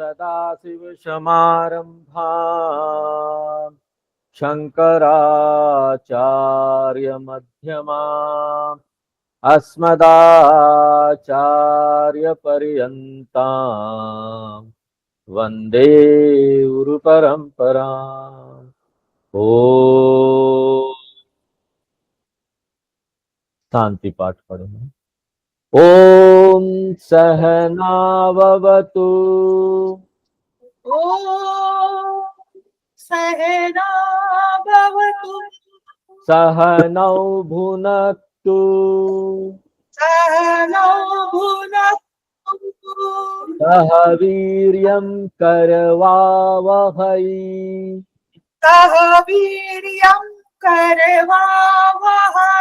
सदाशिवसमारम्भाम् शङ्कराचार्यमध्यमाम् अस्मदाचार्यपर्यन्ताम् वन्दे गुरुपरम्पराम्। ओ शांति पाठ पढ़ेंगे। ओम सहनाववतु ॐ सहनाववतु सहनौ भुनक्तु सहनौ भुनक्तु सह वीर्यं करवावहै सह वीर्यं करवावहै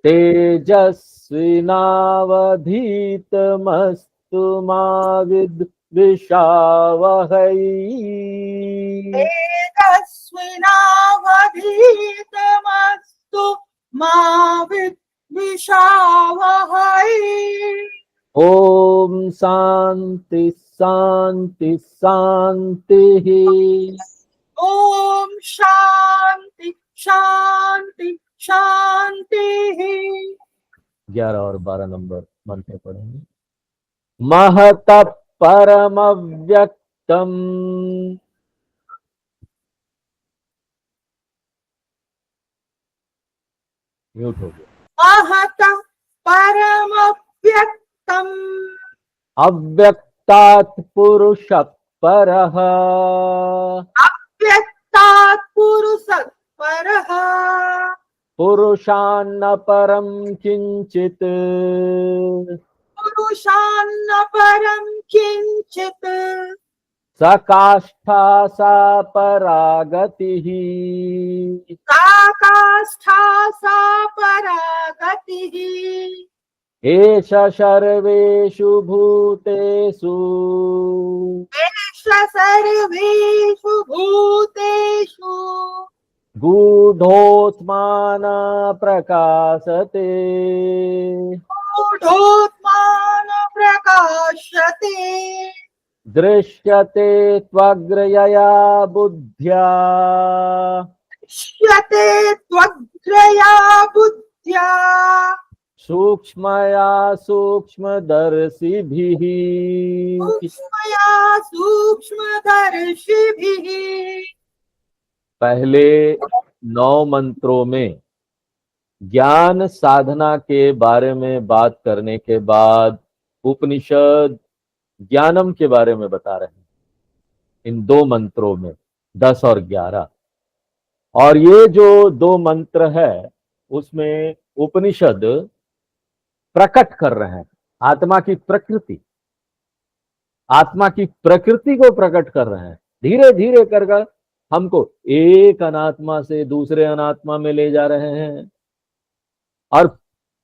तेजस्विनावधीतमस्तु मा विद्विषावहै तेजस्विनावधीतमस्तु मा विद्विषावहै। ओम शांति शांति शांति। ओम शांति शांति शांति। 11 और 12 नंबर मंत्र पढ़ेंगे। महत परमव्यक्तम म्यूट हो गया। महत परमव्यक्तम् अव्यक्तात् पुरुष परः अव्यक्तात् पुरुषः परः पुरुषान्न परं किंचित् पुरुषान्न परं किंचित् सकाष्ठा सा परागतिः काकाष्ठा सा परागतिः एष सर्वेषु भूतेषु एष सर्वेषु भूतेषु गूढोत्मान प्रकाशते गूढोत्मान प्रकाशते दृश्यते त्वग्रयया बुद्ध्या दृश्यते त्वग्रया बुद्ध्या सूक्ष्मया सूक्ष्मदर्शिभिः सूक्ष्मया सूक्ष्मदर्शिभिः। पहले 9 मंत्रों में ज्ञान साधना के बारे में बात करने के बाद उपनिषद ज्ञानम के बारे में बता रहे हैं। इन 2 मंत्रों में 10 और 11, और ये जो 2 मंत्र है उसमें उपनिषद प्रकट कर रहे हैं आत्मा की प्रकृति, आत्मा की प्रकृति को प्रकट कर रहे हैं। धीरे धीरे कर हमको एक अनात्मा से दूसरे अनात्मा में ले जा रहे हैं, और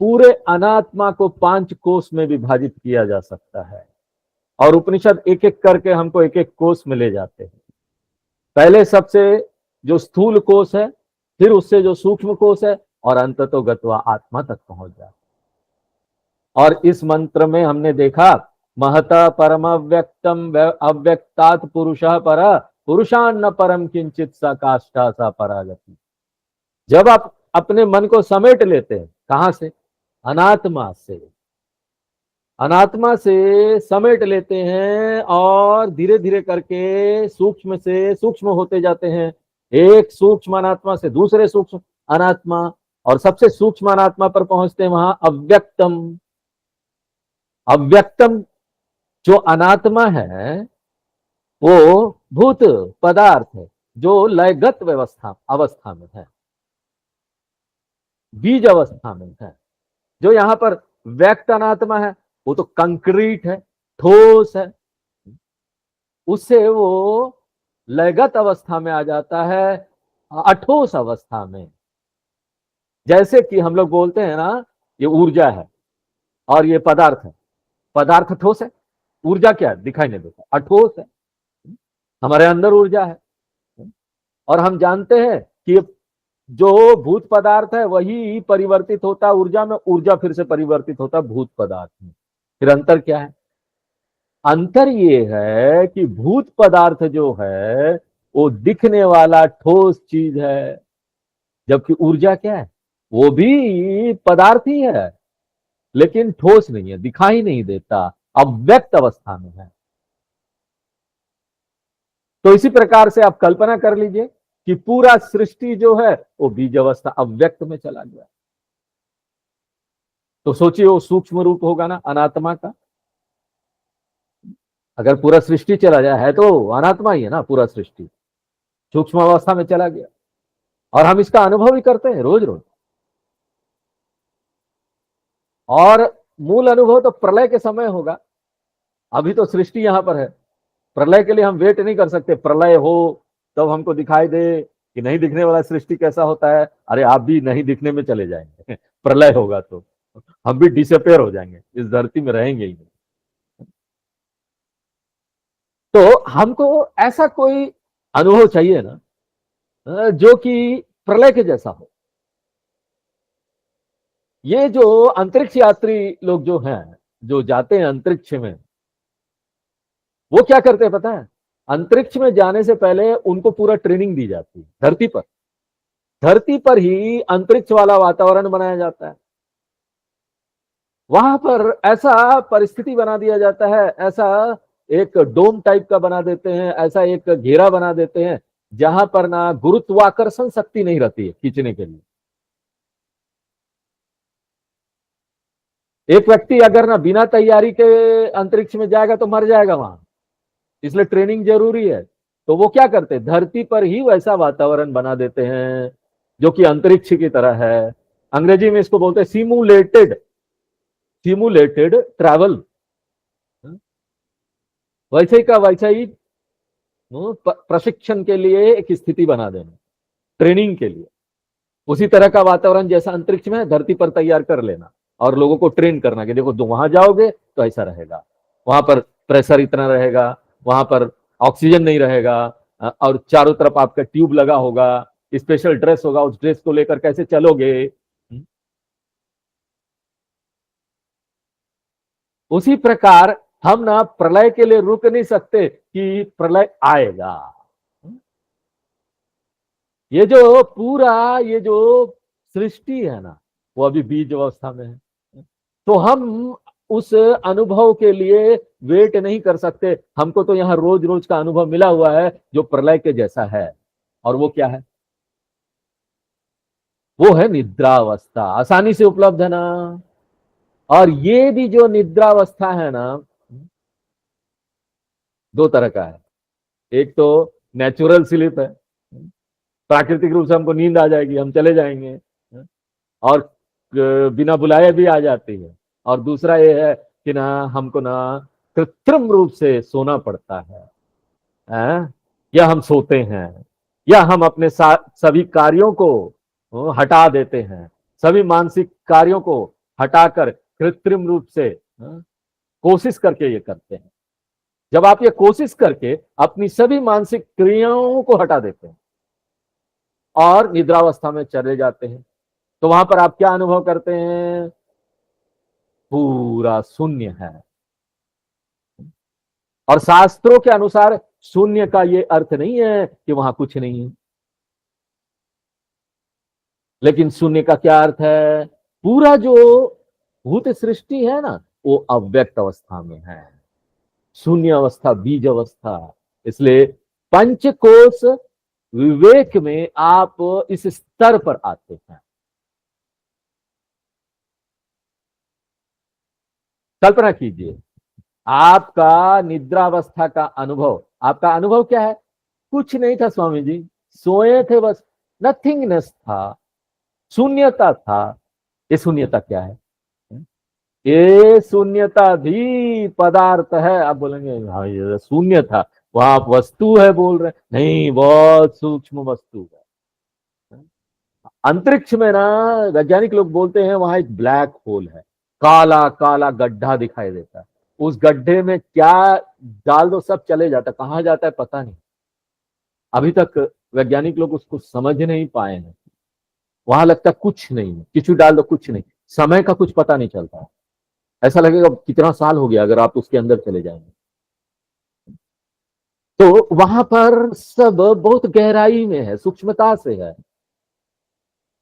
पूरे अनात्मा को 5 कोष में विभाजित किया जा सकता है, और उपनिषद एक एक करके हमको एक एक कोष में ले जाते हैं। पहले सबसे जो स्थूल कोष है, फिर उससे जो सूक्ष्म कोष है, और अंततो गत्वा आत्मा तक पहुंच जाता है। और इस मंत्र में हमने देखा महता परमव्यक्तम अव्यक्तात् पुरुषः परः पुरुषान्न परम किंचित सा काष्ठा सा परागति। जब आप अपने मन को समेट लेते हैं, कहां से? अनात्मा से। अनात्मा से समेट लेते हैं और धीरे धीरे करके सूक्ष्म से सूक्ष्म होते जाते हैं, एक सूक्ष्म अनात्मा से दूसरे सूक्ष्म अनात्मा, और सबसे सूक्ष्म अनात्मा पर पहुंचते हैं वहां अव्यक्तम। अव्यक्तम जो अनात्मा है वो भूत पदार्थ है जो लयगत अवस्था में है, बीज अवस्था में है। जो यहाँ पर व्यक्त अनात्मा है वो तो कंक्रीट है, ठोस है, उससे वो लयगत अवस्था में आ जाता है, अठोस अवस्था में। जैसे कि हम लोग बोलते हैं ना, ये ऊर्जा है और ये पदार्थ है। पदार्थ ठोस है, ऊर्जा क्या है? दिखाई नहीं देता, अठोस है। हमारे अंदर ऊर्जा है, और हम जानते हैं कि जो भूत पदार्थ है वही परिवर्तित होता ऊर्जा में, ऊर्जा फिर से परिवर्तित होता भूत पदार्थ में। फिर अंतर क्या है? अंतर ये है कि भूत पदार्थ जो है वो दिखने वाला ठोस चीज है, जबकि ऊर्जा क्या है, वो भी पदार्थ ही है लेकिन ठोस नहीं है, दिखाई नहीं देता, अव्यक्त अवस्था में है। तो इसी प्रकार से आप कल्पना कर लीजिए कि पूरा सृष्टि जो है वो बीज अवस्था अव्यक्त में चला गया। तो सोचिए वो सूक्ष्म रूप होगा ना अनात्मा का। अगर पूरा सृष्टि चला जाए, है तो अनात्मा ही है ना पूरा सृष्टि, सूक्ष्म अवस्था में चला गया और हम इसका अनुभव ही करते हैं रोज रोज। और मूल अनुभव तो प्रलय के समय होगा, अभी तो सृष्टि यहां पर है। प्रलय के लिए हम वेट नहीं कर सकते, प्रलय हो तब तो हमको दिखाई दे कि नहीं दिखने वाला सृष्टि कैसा होता है। अरे आप भी नहीं दिखने में चले जाएंगे प्रलय होगा तो हम भी डिसअपेयर हो जाएंगे, इस धरती में रहेंगे ही नहीं। तो हमको ऐसा कोई अनुभव चाहिए ना जो कि प्रलय के जैसा हो। ये जो अंतरिक्ष यात्री लोग जो हैं, जो जाते हैं अंतरिक्ष में, वो क्या करते हैं पता है? अंतरिक्ष में जाने से पहले उनको पूरा ट्रेनिंग दी जाती है धरती पर ही अंतरिक्ष वाला वातावरण बनाया जाता है। वहां पर ऐसा परिस्थिति बना दिया जाता है, ऐसा एक डोम टाइप का बना देते हैं, ऐसा एक घेरा बना देते हैं जहां पर ना गुरुत्वाकर्षण शक्ति नहीं रहती है खींचने के लिए। एक व्यक्ति अगर ना बिना तैयारी के अंतरिक्ष में जाएगा तो मर जाएगा वहां, इसलिए ट्रेनिंग जरूरी है। तो वो क्या करते हैं, धरती पर ही वैसा वातावरण बना देते हैं जो कि अंतरिक्ष की तरह है। अंग्रेजी में इसको बोलते हैं सिमुलेटेड ट्रैवल। वैसे ही का वैसा ही प्रशिक्षण के लिए एक स्थिति बना देना, ट्रेनिंग के लिए उसी तरह का वातावरण जैसा अंतरिक्ष में धरती पर तैयार कर लेना और लोगों को ट्रेन करना कि देखो तुम वहां जाओगे तो ऐसा रहेगा, वहां पर प्रेशर इतना रहेगा, वहां पर ऑक्सीजन नहीं रहेगा, और चारों तरफ आपका ट्यूब लगा होगा, स्पेशल ड्रेस होगा, उस ड्रेस को लेकर कैसे चलोगे। उसी प्रकार हम ना प्रलय के लिए रुक नहीं सकते कि प्रलय आएगा। ये जो पूरा ये जो सृष्टि है ना वो अभी बीज अवस्था में है। तो हम उस अनुभव के लिए वेट नहीं कर सकते। हमको तो यहाँ रोज रोज का अनुभव मिला हुआ है जो प्रलय के जैसा है। और वो क्या है? वो है निद्रावस्था, आसानी से उपलब्ध है ना। और ये भी जो निद्रावस्था है ना, दो तरह का है। एक तो नेचुरल स्लीप है, प्राकृतिक रूप से हमको नींद आ जाएगी, हम चले जाएंगे, और बिना बुलाए भी आ जाती है। और दूसरा ये है कि ना हमको ना कृत्रिम रूप से सोना पड़ता है, या हम सोते हैं, या हम अपने सभी कार्यों को हटा देते हैं, सभी मानसिक कार्यों को हटाकर कृत्रिम रूप से कोशिश करके ये करते हैं। जब आप ये कोशिश करके अपनी सभी मानसिक क्रियाओं को हटा देते हैं और निद्रावस्था में चले जाते हैं, तो वहां पर आप क्या अनुभव करते हैं? पूरा शून्य है। और शास्त्रों के अनुसार शून्य का ये अर्थ नहीं है कि वहां कुछ नहीं है, लेकिन शून्य का क्या अर्थ है? पूरा जो भूत सृष्टि है ना वो अव्यक्त अवस्था में है, शून्य अवस्था, बीज अवस्था। इसलिए पंचकोश विवेक में आप इस स्तर पर आते हैं। कल्पना कीजिए आपका निद्रावस्था का अनुभव, आपका अनुभव क्या है? कुछ नहीं था स्वामी जी, सोए थे बस, नथिंगनेस था, शून्यता था। ये शून्यता क्या है? ये शून्यता भी पदार्थ है। आप बोलेंगे हाँ ये शून्य था, वहां आप वस्तु है बोल रहे, नहीं, बहुत सूक्ष्म वस्तु है। अंतरिक्ष में ना वैज्ञानिक लोग बोलते हैं वहां एक ब्लैक होल है, काला काला गड्ढा दिखाई देता है। उस गड्ढे में क्या डाल दो सब चले जाता है, कहां जाता है पता नहीं। अभी तक वैज्ञानिक लोग उसको समझ नहीं पाए हैं। वहां लगता कुछ नहीं है, किचु डाल दो कुछ नहीं, समय का कुछ पता नहीं चलता। ऐसा लगेगा कितना साल हो गया अगर आप उसके अंदर चले जाएंगे। तो वहां पर सब बहुत गहराई में है, सूक्ष्मता से है,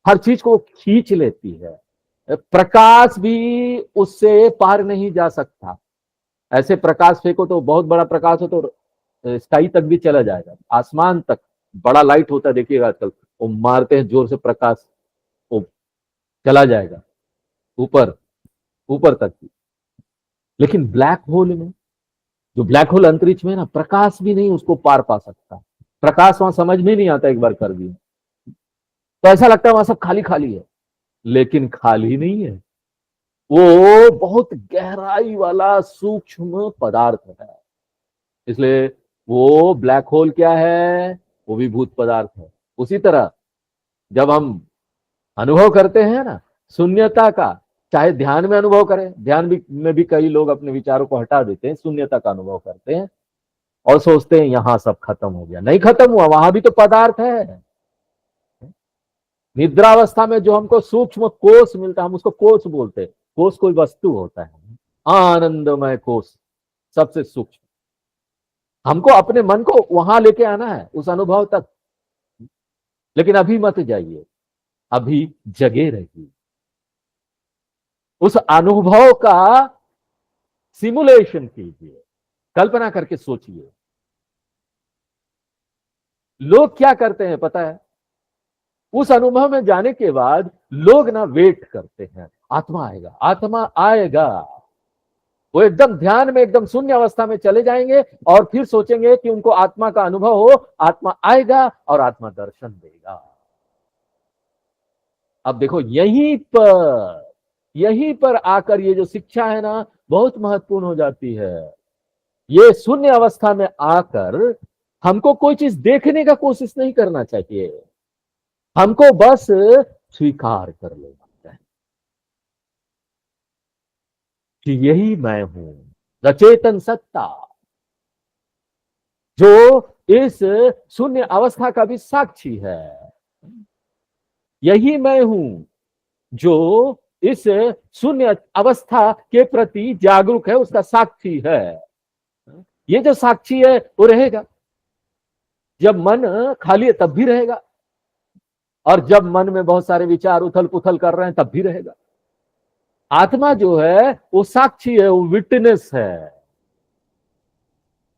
हर चीज को खींच लेती है। प्रकाश भी उससे पार नहीं जा सकता। ऐसे प्रकाश फेंको तो बहुत बड़ा प्रकाश हो तो स्काई तक भी चला जाएगा, आसमान तक। बड़ा लाइट होता है देखिएगा आजकल, वो मारते हैं जोर से प्रकाश, वो चला जाएगा ऊपर, ऊपर तक भी। लेकिन ब्लैक होल में, जो ब्लैक होल अंतरिक्ष में ना, प्रकाश भी नहीं उसको पार पा सकता। प्रकाश वहां समझ में नहीं आता एक बार कर दिया तो ऐसा लगता है वहां सब खाली खाली है, लेकिन खाली नहीं है। वो बहुत गहराई वाला सूक्ष्म पदार्थ है। इसलिए वो ब्लैक होल क्या है, वो भी भूत पदार्थ है। उसी तरह जब हम अनुभव करते हैं ना शून्यता का, चाहे ध्यान में अनुभव करें, ध्यान भी में भी कई लोग अपने विचारों को हटा देते हैं, शून्यता का अनुभव करते हैं और सोचते हैं यहां सब खत्म हो गया। नहीं खत्म हुआ, वहां भी तो पदार्थ है। निद्रावस्था में जो हमको सूक्ष्म कोष मिलता है, हम उसको कोष बोलते हैं। कोष कोई वस्तु होता है, आनंदमय कोष सबसे सूक्ष्म। हमको अपने मन को वहां लेके आना है, उस अनुभव तक। लेकिन अभी मत जाइए, अभी जगे रहिए, उस अनुभव का सिमुलेशन कीजिए, कल्पना करके सोचिए। लोग क्या करते हैं पता है, उस अनुभव में जाने के बाद लोग ना वेट करते हैं, आत्मा आएगा, आत्मा आएगा। वो एकदम ध्यान में, एकदम शून्य अवस्था में चले जाएंगे और फिर सोचेंगे कि उनको आत्मा का अनुभव हो, आत्मा आएगा और आत्मा दर्शन देगा। अब देखो यहीं पर आकर ये जो शिक्षा है ना बहुत महत्वपूर्ण हो जाती है। ये शून्य अवस्था में आकर हमको कोई चीज देखने का कोशिश नहीं करना चाहिए, हमको बस स्वीकार कर लेना चाहिए कि यही मैं हूं, सचेतन सत्ता, जो इस शून्य अवस्था का भी साक्षी है। यही मैं हूं जो इस शून्य अवस्था के प्रति जागरूक है, उसका साक्षी है। ये जो साक्षी है वो रहेगा, जब मन खाली है तब भी रहेगा, और जब मन में बहुत सारे विचार उथल पुथल कर रहे हैं तब भी रहेगा। आत्मा जो है वो साक्षी है, वो विटनेस है,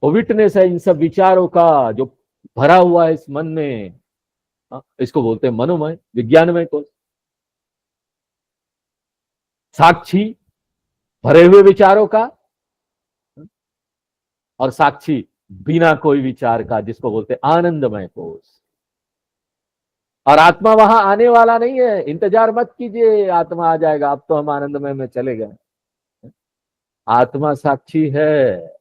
वो विटनेस है इन सब विचारों का जो भरा हुआ है इस मन में। इसको बोलते हैं मनोमय, विज्ञानमय को। साक्षी भरे हुए विचारों का, और साक्षी बिना कोई विचार का, जिसको बोलते हैं आनंदमय कोष। और आत्मा वहां आने वाला नहीं है, इंतजार मत कीजिए आत्मा आ जाएगा अब तो हम आनंदमय में चले गए। आत्मा साक्षी है,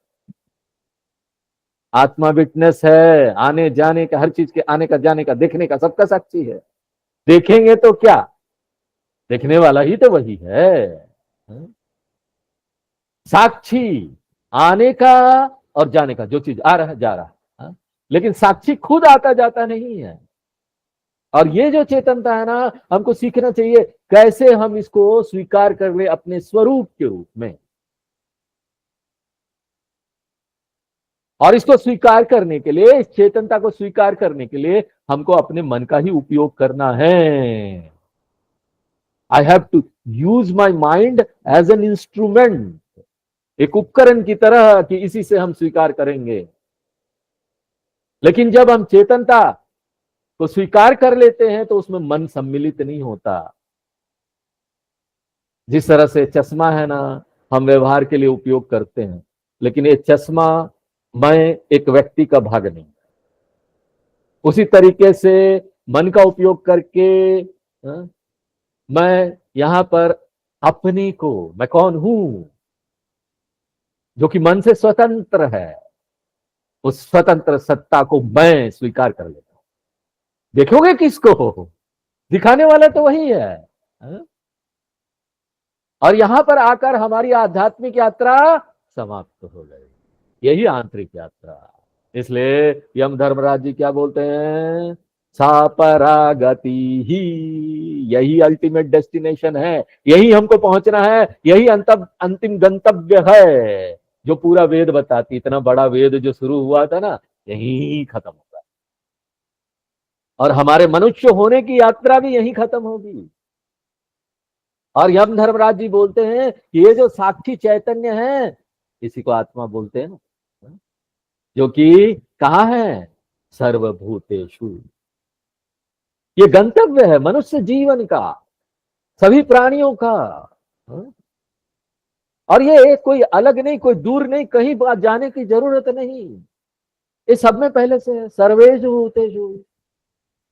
आत्मा विटनेस है, आने जाने का, हर चीज के आने का, जाने का, देखने का, सबका साक्षी है। देखेंगे तो क्या, देखने वाला ही तो वही है। साक्षी आने का और जाने का, जो चीज आ रहा है जा रहा है, लेकिन साक्षी खुद आता जाता नहीं है। और ये जो चेतनता है ना, हमको सीखना चाहिए कैसे हम इसको स्वीकार कर ले अपने स्वरूप के रूप में। और इसको स्वीकार करने के लिए, इस चेतनता को स्वीकार करने के लिए हमको अपने मन का ही उपयोग करना है। I have to use my mind as an instrument, एक उपकरण की तरह कि इसी से हम स्वीकार करेंगे। लेकिन जब हम चेतनता को स्वीकार कर लेते हैं तो उसमें मन सम्मिलित नहीं होता। जिस तरह से चश्मा है ना, हम व्यवहार के लिए उपयोग करते हैं, लेकिन ये चश्मा मैं एक व्यक्ति का भाग नहीं। उसी तरीके से मन का उपयोग करके मैं यहां पर अपने को, मैं कौन हूं, जो कि मन से स्वतंत्र है, उस स्वतंत्र सत्ता को मैं स्वीकार कर लेता हूं। देखोगे किसको, दिखाने वाला तो वही है। और यहां पर आकर हमारी आध्यात्मिक यात्रा समाप्त हो गई, यही आंतरिक यात्रा। इसलिए यम धर्मराज जी क्या बोलते हैं, सापरागति ही, यही अल्टीमेट डेस्टिनेशन है, यही हमको पहुंचना है, यही अंतिम गंतव्य है जो पूरा वेद बताती। इतना बड़ा वेद जो शुरू हुआ था ना, यहीं खत्म होगा और हमारे मनुष्य होने की यात्रा भी यहीं खत्म होगी। और यम धर्मराज जी बोलते हैं कि ये जो साक्षी चैतन्य है इसी को आत्मा बोलते हैं ना, जो कि कहाँ है, सर्वभूतेषु। ये गंतव्य है मनुष्य जीवन का, सभी प्राणियों का। और ये कोई अलग नहीं, कोई दूर नहीं, कहीं जाने की जरूरत नहीं, ये सब में पहले से है। सर्वेषु भूतेषु,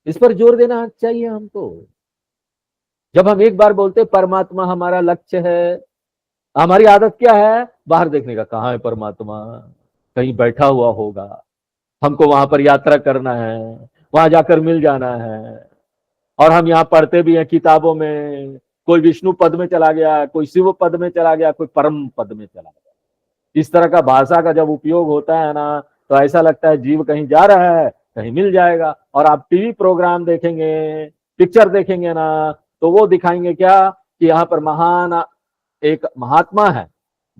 इस पर जोर देना चाहिए हमको। जब हम एक बार बोलते परमात्मा हमारा लक्ष्य है, हमारी आदत क्या है, बाहर देखने का, कहाँ है परमात्मा, कहीं बैठा हुआ होगा, हमको वहां पर यात्रा करना है, वहां जाकर मिल जाना है। और हम यहाँ पढ़ते भी हैं किताबों में, कोई विष्णु पद में चला गया, कोई शिव पद में चला गया, कोई परम पद में चला गया। इस तरह का भाषा का जब उपयोग होता है ना, तो ऐसा लगता है जीव कहीं जा रहा है, कहीं मिल जाएगा। और आप टीवी प्रोग्राम देखेंगे, पिक्चर देखेंगे ना, तो वो दिखाएंगे क्या कि यहाँ पर महान एक महात्मा है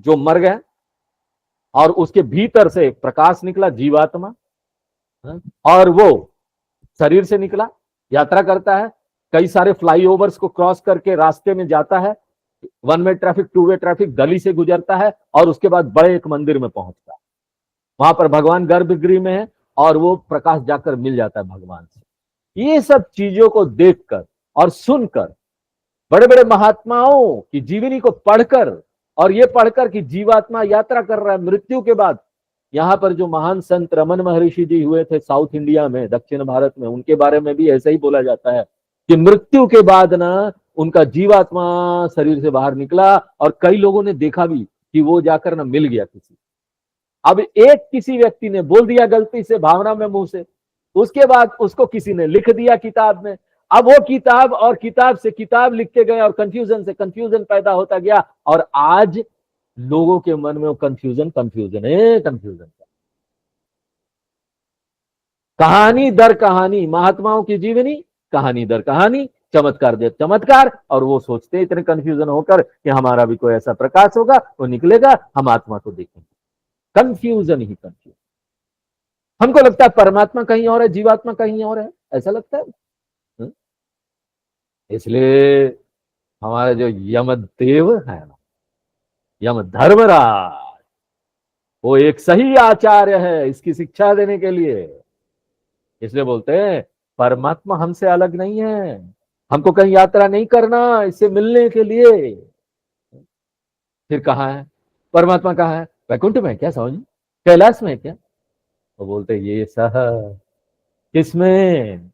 जो मर गए और उसके भीतर से प्रकाश निकला, जीवात्मा, और वो शरीर से निकला, यात्रा करता है, कई सारे फ्लाईओवर्स को क्रॉस करके रास्ते में जाता है, 1 वे ट्रैफिक 2 वे ट्रैफिक गली से गुजरता है और उसके बाद बड़े एक मंदिर में पहुंचता है। वहां पर भगवान गर्भगृह में है और वो प्रकाश जाकर मिल जाता है भगवान से। ये सब चीजों को देखकर और सुनकर, बड़े बड़े महात्माओं की जीवनी को पढ़कर, और ये पढ़कर कि जीवात्मा यात्रा कर रहा है मृत्यु के बाद। यहाँ पर जो महान संत रमन महर्षि जी हुए थे साउथ इंडिया में, दक्षिण भारत में, उनके बारे में भी ऐसा ही बोला जाता है कि मृत्यु के बाद ना उनका जीवात्मा शरीर से बाहर निकला और कई लोगों ने देखा भी कि वो जाकर ना मिल गया किसी। अब एक किसी व्यक्ति ने बोल दिया गलती से, भावना में, मुंह से, उसके बाद उसको किसी ने लिख दिया किताब में। अब वो किताब और किताब से किताब लिखते गए और कंफ्यूजन से कंफ्यूजन पैदा होता गया और आज लोगों के मन में वो कंफ्यूजन है, कंफ्यूजन। कहानी दर कहानी, महात्माओं की जीवनी, कहानी दर कहानी, चमत्कार दर चमत्कार, और वो सोचते इतने कंफ्यूजन होकर कि हमारा भी कोई ऐसा प्रकाश होगा, वो निकलेगा, हम आत्मा को देखेंगे। कंफ्यूजन ही कंफ्यूजन। हमको लगता है परमात्मा कहीं और है, जीवात्मा कहीं और है, ऐसा लगता है। इसलिए हमारे जो यमदेव है ना, यम धर्मराज, वो एक सही आचार्य है इसकी शिक्षा देने के लिए। इसलिए बोलते हैं परमात्मा हमसे अलग नहीं है, हमको कहीं यात्रा नहीं करना इससे मिलने के लिए। फिर कहाँ है परमात्मा, कहाँ है, वैकुंठ में क्या समझ, कैलाश में क्या? वो बोलते ये सह किसमें,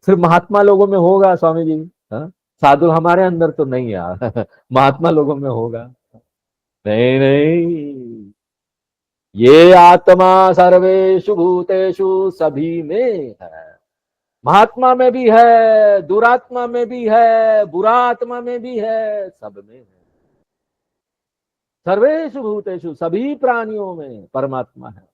सिर्फ महात्मा लोगों में होगा स्वामी जी, साधु हमारे अंदर तो नहीं यार महात्मा लोगों में होगा। नहीं नहीं, ये आत्मा सर्वेषु भूतेषु, सभी में है, महात्मा में भी है, दुरात्मा में भी है, बुरा आत्मा में भी है, सब में है। सर्वेषु भूतेषु, सभी प्राणियों में परमात्मा है,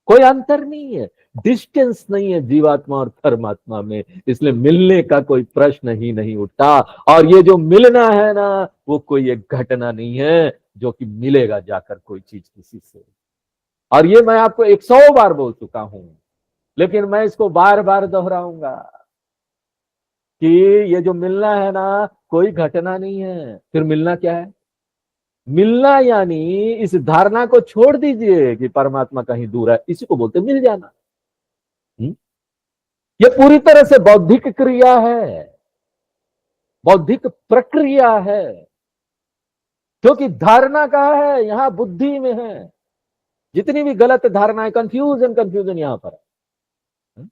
कोई अंतर नहीं है, डिस्टेंस नहीं है जीवात्मा और परमात्मा में। इसलिए मिलने का कोई प्रश्न ही नहीं उठता। और ये जो मिलना है ना, वो कोई एक घटना नहीं है जो कि मिलेगा जाकर कोई चीज किसी से। और ये मैं आपको 100 बार बोल चुका हूं, लेकिन मैं इसको बार बार दोहराऊंगा कि ये जो मिलना है ना, कोई घटना नहीं है। फिर मिलना क्या है? मिलना यानी इस धारणा को छोड़ दीजिए कि परमात्मा कहीं दूर है, इसी को बोलते मिल जाना। ये पूरी तरह से बौद्धिक क्रिया है, बौद्धिक प्रक्रिया है, क्योंकि धारणा कहाँ है, यहां बुद्धि में है। जितनी भी गलत धारणाएं, कंफ्यूजन यहां पर है।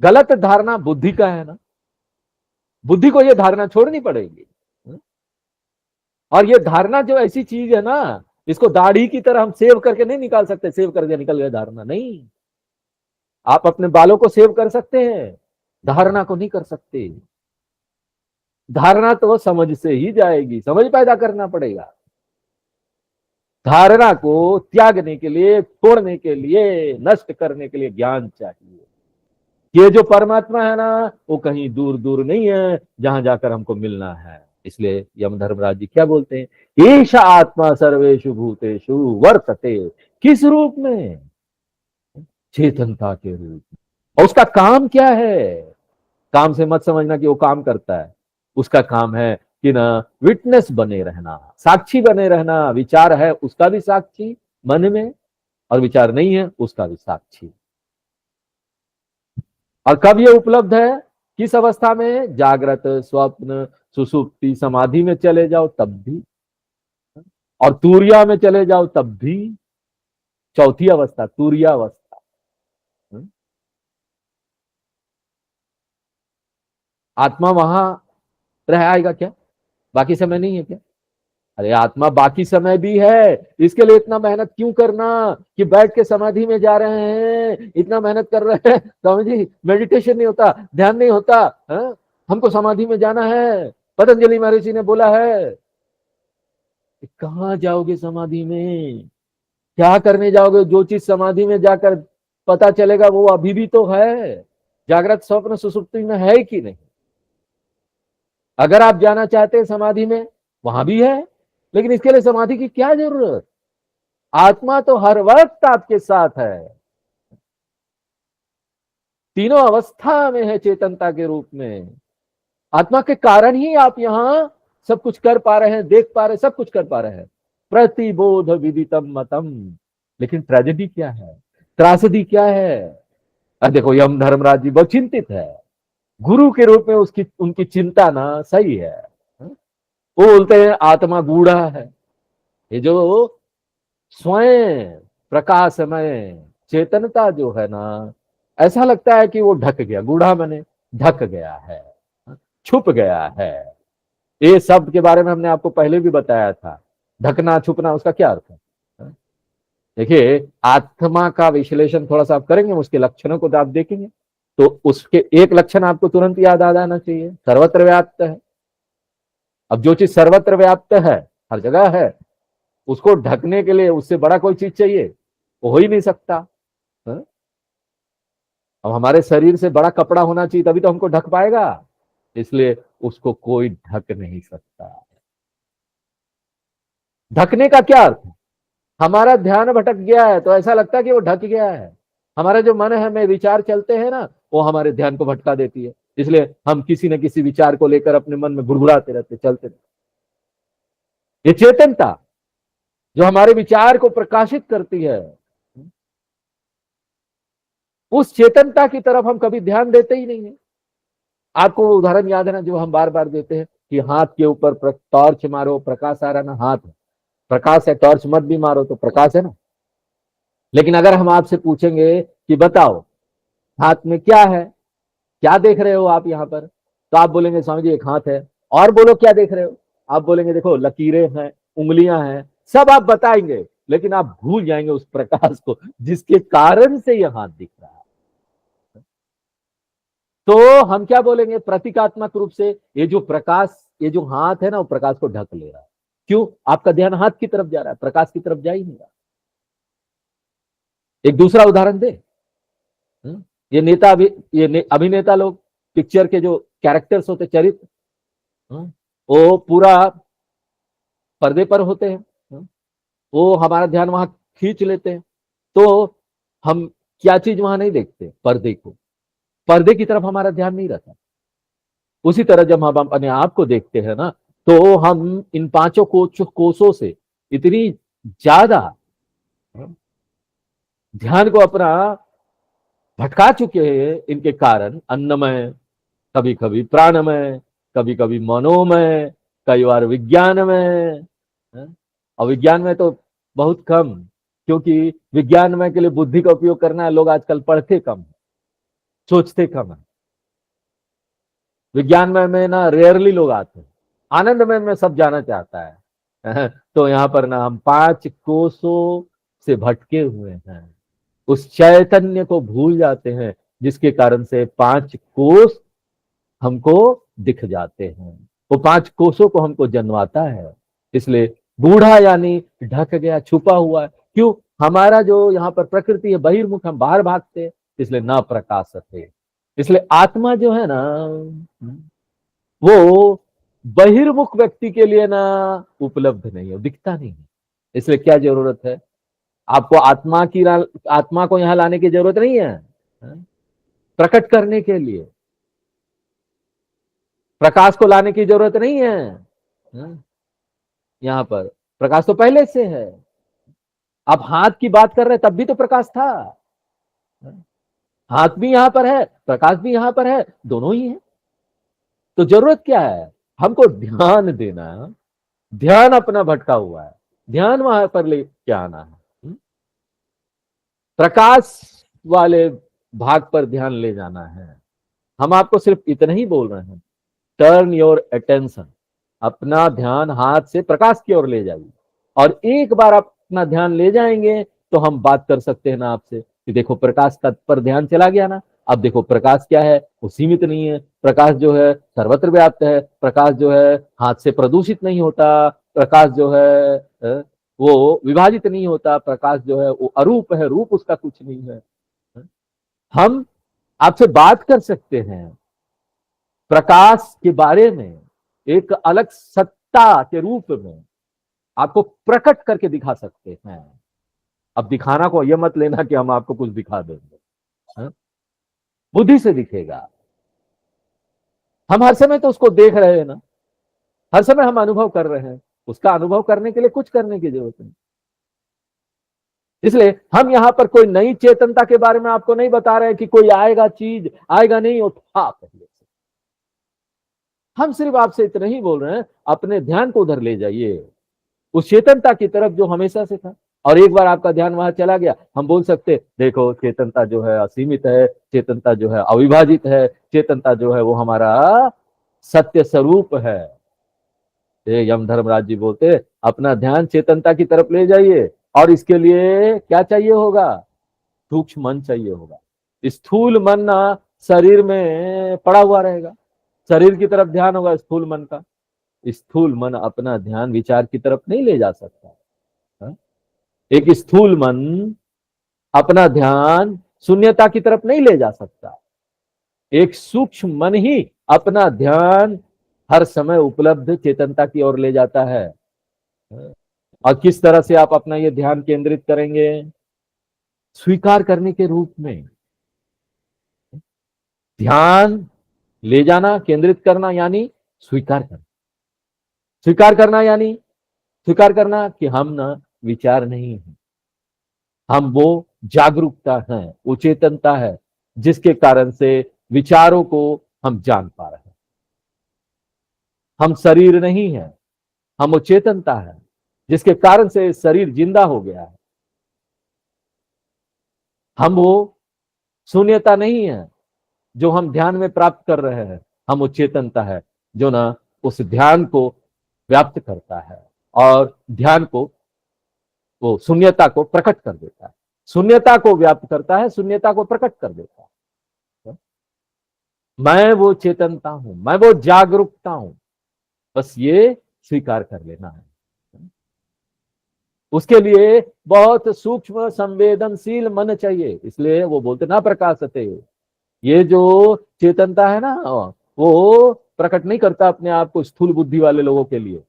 गलत धारणा बुद्धि का है ना, बुद्धि को यह धारणा छोड़नी पड़ेगी। और ये धारणा जो ऐसी चीज है ना, इसको दाढ़ी की तरह हम सेव करके नहीं निकाल सकते, सेव करके निकल गया धारणा नहीं। आप अपने बालों को सेव कर सकते हैं, धारणा को नहीं कर सकते। धारणा तो समझ से ही जाएगी, समझ पैदा करना पड़ेगा। धारणा को त्यागने के लिए, तोड़ने के लिए, नष्ट करने के लिए ज्ञान चाहिए। ये जो परमात्मा है ना, वो कहीं दूर दूर नहीं है जहां जाकर हमको मिलना है। इसलिए यम धर्मराज जी क्या बोलते हैं, एष आत्मा सर्वेषु भूतेषु वर्तते। किस रूप में? चेतनता के रूप में। और उसका काम क्या है? काम से मत समझना कि वो काम करता है। उसका काम है कि ना विटनेस बने रहना, साक्षी बने रहना। विचार है उसका भी साक्षी मन में, और विचार नहीं है उसका भी साक्षी। और कब ये उपलब्ध है? किस अवस्था में? जागृत, स्वप्न, सुसुप्ति, समाधि में चले जाओ तब भी, और तूर्या में चले जाओ तब भी। चौथी अवस्था तूर्या अवस्था। आत्मा वहां रह आएगा क्या? बाकी समय नहीं है क्या? अरे आत्मा बाकी समय भी है। इसके लिए इतना मेहनत क्यों करना कि बैठ के समाधि में जा रहे हैं, इतना मेहनत कर रहे हैं स्वामी जी, मेडिटेशन नहीं होता, ध्यान नहीं होता। हमको समाधि में जाना है, पतंजलि महर्षि ने बोला है। कहाँ जाओगे समाधि में? क्या करने जाओगे? जो चीज समाधि में जाकर पता चलेगा वो अभी भी तो है, जागृत स्वप्न सुसुप्ति में है कि नहीं। अगर आप जाना चाहते हैं समाधि में, वहां भी है, लेकिन इसके लिए समाधि की क्या जरूरत? आत्मा तो हर वक्त आपके साथ है, तीनों अवस्था में है चेतनता के रूप में। आत्मा के कारण ही आप यहां सब कुछ कर पा रहे हैं, देख पा रहे हैं, सब कुछ कर पा रहे हैं। प्रतिबोध विदितम मतम। लेकिन ट्रेजेडी क्या है, त्रासदी क्या है? देखो यम धर्मराज जी बहुत चिंतित है। गुरु के रूप में उसकी उनकी चिंता ना सही है। वो बोलते हैं आत्मा गूढ़ा है। ये जो स्वयं प्रकाशमय चेतनता जो है ना, ऐसा लगता है कि वो ढक गया। गूढ़ा मैंने ढक गया है, छुप गया है। ये शब्द के बारे में हमने आपको पहले भी बताया था। ढकना छुपना, उसका क्या अर्थ है? देखिए आत्मा का विश्लेषण थोड़ा सा आप करेंगे, उसके लक्षणों को आप देखेंगे तो उसके एक लक्षण आपको तुरंत याद आ जाना चाहिए, सर्वत्र व्याप्त है। अब जो चीज सर्वत्र व्याप्त है, हर जगह है, उसको ढकने के लिए उससे बड़ा कोई चीज चाहिए? वो हो ही नहीं सकता। अब हमारे शरीर से बड़ा कपड़ा होना चाहिए तभी तो हमको ढक पाएगा, इसलिए उसको कोई ढक नहीं सकता। ढकने का क्या अर्थ है? हमारा ध्यान भटक गया है तो ऐसा लगता है कि वो ढक गया है। हमारा जो मन है में विचार चलते हैं ना, वो हमारे ध्यान को भटका देती है। इसलिए हम किसी न किसी विचार को लेकर अपने मन में गुड़गुड़ाते रहते, चलते रहते। ये चेतनता जो हमारे विचार को प्रकाशित करती है, उस चेतनता की तरफ हम कभी ध्यान देते ही नहीं है। आपको उदाहरण याद है ना जो हम बार बार देते हैं कि हाथ के ऊपर टॉर्च मारो, प्रकाश आ रहा ना, हाथ प्रकाश है, टॉर्च मत भी मारो तो प्रकाश है ना। लेकिन अगर हम आपसे पूछेंगे कि बताओ हाथ में क्या है, क्या देख रहे हो आप यहाँ पर, तो आप बोलेंगे स्वामी जी एक हाथ है। और बोलो क्या देख रहे हो? आप बोलेंगे देखो लकीरें हैं, उंगलियां हैं, सब आप बताएंगे, लेकिन आप भूल जाएंगे उस प्रकाश को जिसके कारण से यह हाथ दिख रहा है। तो हम क्या बोलेंगे? प्रतीकात्मक रूप से ये जो प्रकाश, ये जो हाथ है ना, वो प्रकाश को ढक ले रहा है। क्यों? आपका ध्यान हाथ की तरफ जा रहा है, प्रकाश की तरफ जा ही नहीं रहा। एक दूसरा उदाहरण दे। ये नेता अभिनेता लोग, पिक्चर के जो कैरेक्टर्स होते, चरित्र, वो पूरा पर्दे पर होते हैं। वो हमारा ध्यान वहां खींच लेते हैं, तो हम क्या चीज वहां नहीं देखते? पर्दे को। पर्दे की तरफ हमारा ध्यान नहीं रहता। उसी तरह जब हम अपने आप को देखते हैं ना, तो हम इन पांचों कोषों से इतनी ज्यादा ध्यान को अपना भटका चुके हैं, इनके कारण अन्नमय, कभी कभी प्राणमय, कभी कभी मनोमय, कई बार विज्ञानमय। और विज्ञान में तो बहुत कम, क्योंकि विज्ञानमय के लिए बुद्धि का उपयोग करना है। लोग आजकल पढ़ते कम है, सोचते कम है। विज्ञानमय में ना रेयरली लोग आते हैं, आनंदमय में सब जाना चाहता है। तो यहाँ पर ना हम पांच कोषों से भटके हुए हैं, उस चैतन्य को भूल जाते हैं जिसके कारण से पांच कोष हमको दिख जाते हैं। वो पांच कोषों को हमको जन्माता है। इसलिए बूढ़ा यानी ढक गया, छुपा हुआ है। क्यों? हमारा जो यहाँ पर प्रकृति है बहिर्मुख, हम बाहर भागते, इसलिए ना प्रकाश थे। इसलिए आत्मा जो है ना, वो बहिर्मुख व्यक्ति के लिए ना उपलब्ध नहीं है, दिखता नहीं है। इसलिए क्या जरूरत है? आपको आत्मा को यहां लाने की जरूरत नहीं है, प्रकट करने के लिए प्रकाश को लाने की जरूरत नहीं है। यहां पर प्रकाश तो पहले से है। आप हाथ की बात कर रहे हैं, तब भी तो प्रकाश था। हाथ भी यहां पर है, प्रकाश भी यहां पर है, दोनों ही है। तो जरूरत क्या है? हमको ध्यान देना है। ध्यान अपना भटका हुआ है, ध्यान वहां पर ले क्या आना है। प्रकाश वाले भाग पर ध्यान ले जाना है। हम आपको सिर्फ इतना ही बोल रहे हैं, टर्न योर अटेंशन, अपना ध्यान हाथ से प्रकाश की ओर ले जाइए। और एक बार आप अपना ध्यान ले जाएंगे तो हम बात कर सकते हैं ना आपसे कि देखो प्रकाश का पर ध्यान चला गया ना। अब देखो प्रकाश क्या है, वो सीमित नहीं है। प्रकाश जो है सर्वत्र व्याप्त है। प्रकाश जो है हाथ से प्रदूषित नहीं होता। प्रकाश जो है वो विभाजित नहीं होता। प्रकाश जो है वो अरूप है, रूप उसका कुछ नहीं है। हम आपसे बात कर सकते हैं प्रकाश के बारे में, एक अलग सत्ता के रूप में आपको प्रकट करके दिखा सकते हैं। अब दिखाना को यह मत लेना कि हम आपको कुछ दिखा देंगे, बुद्धि से दिखेगा। हम हर समय तो उसको देख रहे हैं ना, हर समय हम अनुभव कर रहे हैं। उसका अनुभव करने के लिए कुछ करने की जरूरत नहीं। इसलिए हम यहां पर कोई नई चेतनता के बारे में आपको नहीं बता रहे हैं कि कोई आएगा, चीज आएगा नहीं, वो था पहले से। हम सिर्फ आपसे इतना ही बोल रहे हैं, अपने ध्यान को उधर ले जाइए, उस चेतनता की तरफ जो हमेशा से था। और एक बार आपका ध्यान वहां चला गया, हम बोल सकते देखो चेतनता जो है असीमित है, चेतनता जो है अविभाजित है, चेतनता जो है वो हमारा सत्य स्वरूप है। यम धर्मराज जी बोलते अपना ध्यान चेतनता की तरफ ले जाइए। और इसके लिए क्या चाहिए होगा? सूक्ष्म मन चाहिए होगा। स्थूल मन ना शरीर में पड़ा हुआ रहेगा, शरीर की तरफ ध्यान होगा स्थूल मन का। स्थूल मन अपना ध्यान विचार की तरफ नहीं ले जा सकता। एक स्थूल मन अपना ध्यान शून्यता की तरफ नहीं ले जा सकता। एक सूक्ष्म मन ही अपना ध्यान हर समय उपलब्ध चेतनता की ओर ले जाता है। और किस तरह से आप अपना ये ध्यान केंद्रित करेंगे? स्वीकार करने के रूप में। ध्यान ले जाना, केंद्रित करना यानी स्वीकार करना। स्वीकार करना यानी स्वीकार करना कि हम ना विचार नहीं है, हम वो जागरूकता है, वो चेतनता है जिसके कारण से विचारों को हम जान पा रहे हैं। हम शरीर नहीं है, हम वो चेतनता है जिसके कारण से शरीर जिंदा हो गया है। हम वो शून्यता नहीं है जो हम ध्यान में प्राप्त कर रहे हैं, हम वो चेतनता है जो ना उस ध्यान को व्याप्त करता है और ध्यान को, वो शून्यता को प्रकट कर देता है। शून्यता को व्याप्त करता है, शून्यता को प्रकट कर देता है। मैं वो चेतनता हूं, मैं वो जागरूकता हूं, बस ये स्वीकार कर लेना है। उसके लिए बहुत सूक्ष्म संवेदनशील मन चाहिए। इसलिए वो बोलते ना प्रकाशते, ये जो चेतनता है ना वो प्रकट नहीं करता अपने आप को स्थूल बुद्धि वाले लोगों के लिए।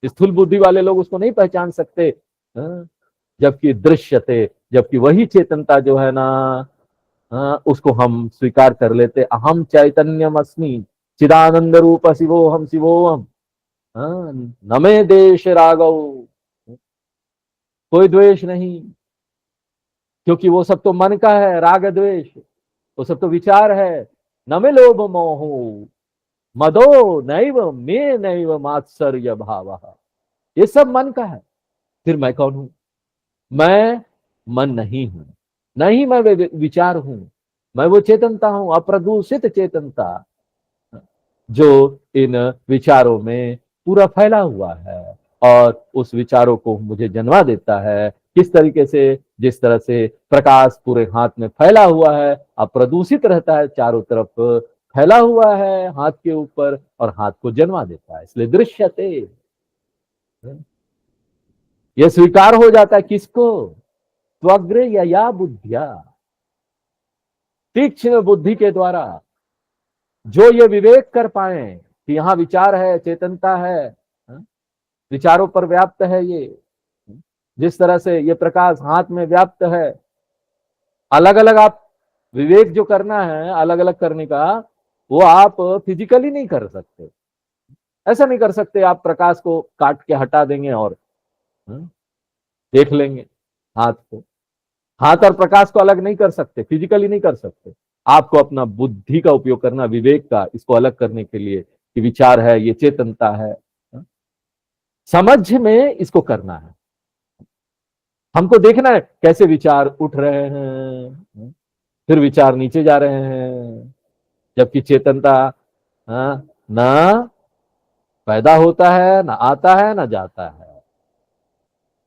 स्थूल बुद्धि वाले लोग उसको नहीं पहचान सकते। जबकि दृश्यते, जबकि वही चेतनता जो है ना उसको हम स्वीकार कर लेते। अहम चैतन्यम अस्मि चिदानंद रूप शिवोहम शिवोहम न मे देश रागव। कोई द्वेष नहीं, क्योंकि वो सब तो मन का है, राग द्वेष वो सब तो विचार है। न मे लोभ मोहो मदो नैव मे नैव मात्सर्य भाव, ये सब मन का है। फिर मैं कौन हूं? मैं मन नहीं हूं, नहीं मैं विचार हूं, मैं वो चेतनता हूं, अप्रदूषित चेतनता जो इन विचारों में पूरा फैला हुआ है और उस विचारों को मुझे जन्मा देता है। किस तरीके से? जिस तरह से प्रकाश पूरे हाथ में फैला हुआ है, अप्रदूषित रहता है, चारों तरफ फैला हुआ है हाथ के ऊपर और हाथ को जन्मा देता है। इसलिए दृश्यते, यह स्वीकार हो जाता है किसको? त्वग्र या बुद्धिया, तीक्ष्ण बुद्धि के द्वारा जो ये विवेक कर पाए कि यहां विचार है, चेतनता है, विचारों पर व्याप्त है ये, जिस तरह से ये प्रकाश हाथ में व्याप्त है, अलग अलग आप विवेक जो करना है अलग अलग करने का, वो आप फिजिकली नहीं कर सकते। ऐसा नहीं कर सकते आप प्रकाश को काट के हटा देंगे और देख लेंगे हाथ को। हाथ और प्रकाश को अलग नहीं कर सकते, फिजिकली नहीं कर सकते। आपको अपना बुद्धि का उपयोग करना, विवेक का, इसको अलग करने के लिए कि विचार है, ये चेतनता है, समझ में इसको करना है। हमको देखना है कैसे विचार उठ रहे हैं, फिर विचार नीचे जा रहे हैं, जबकि चेतनता ना पैदा होता है, ना आता है, ना जाता है।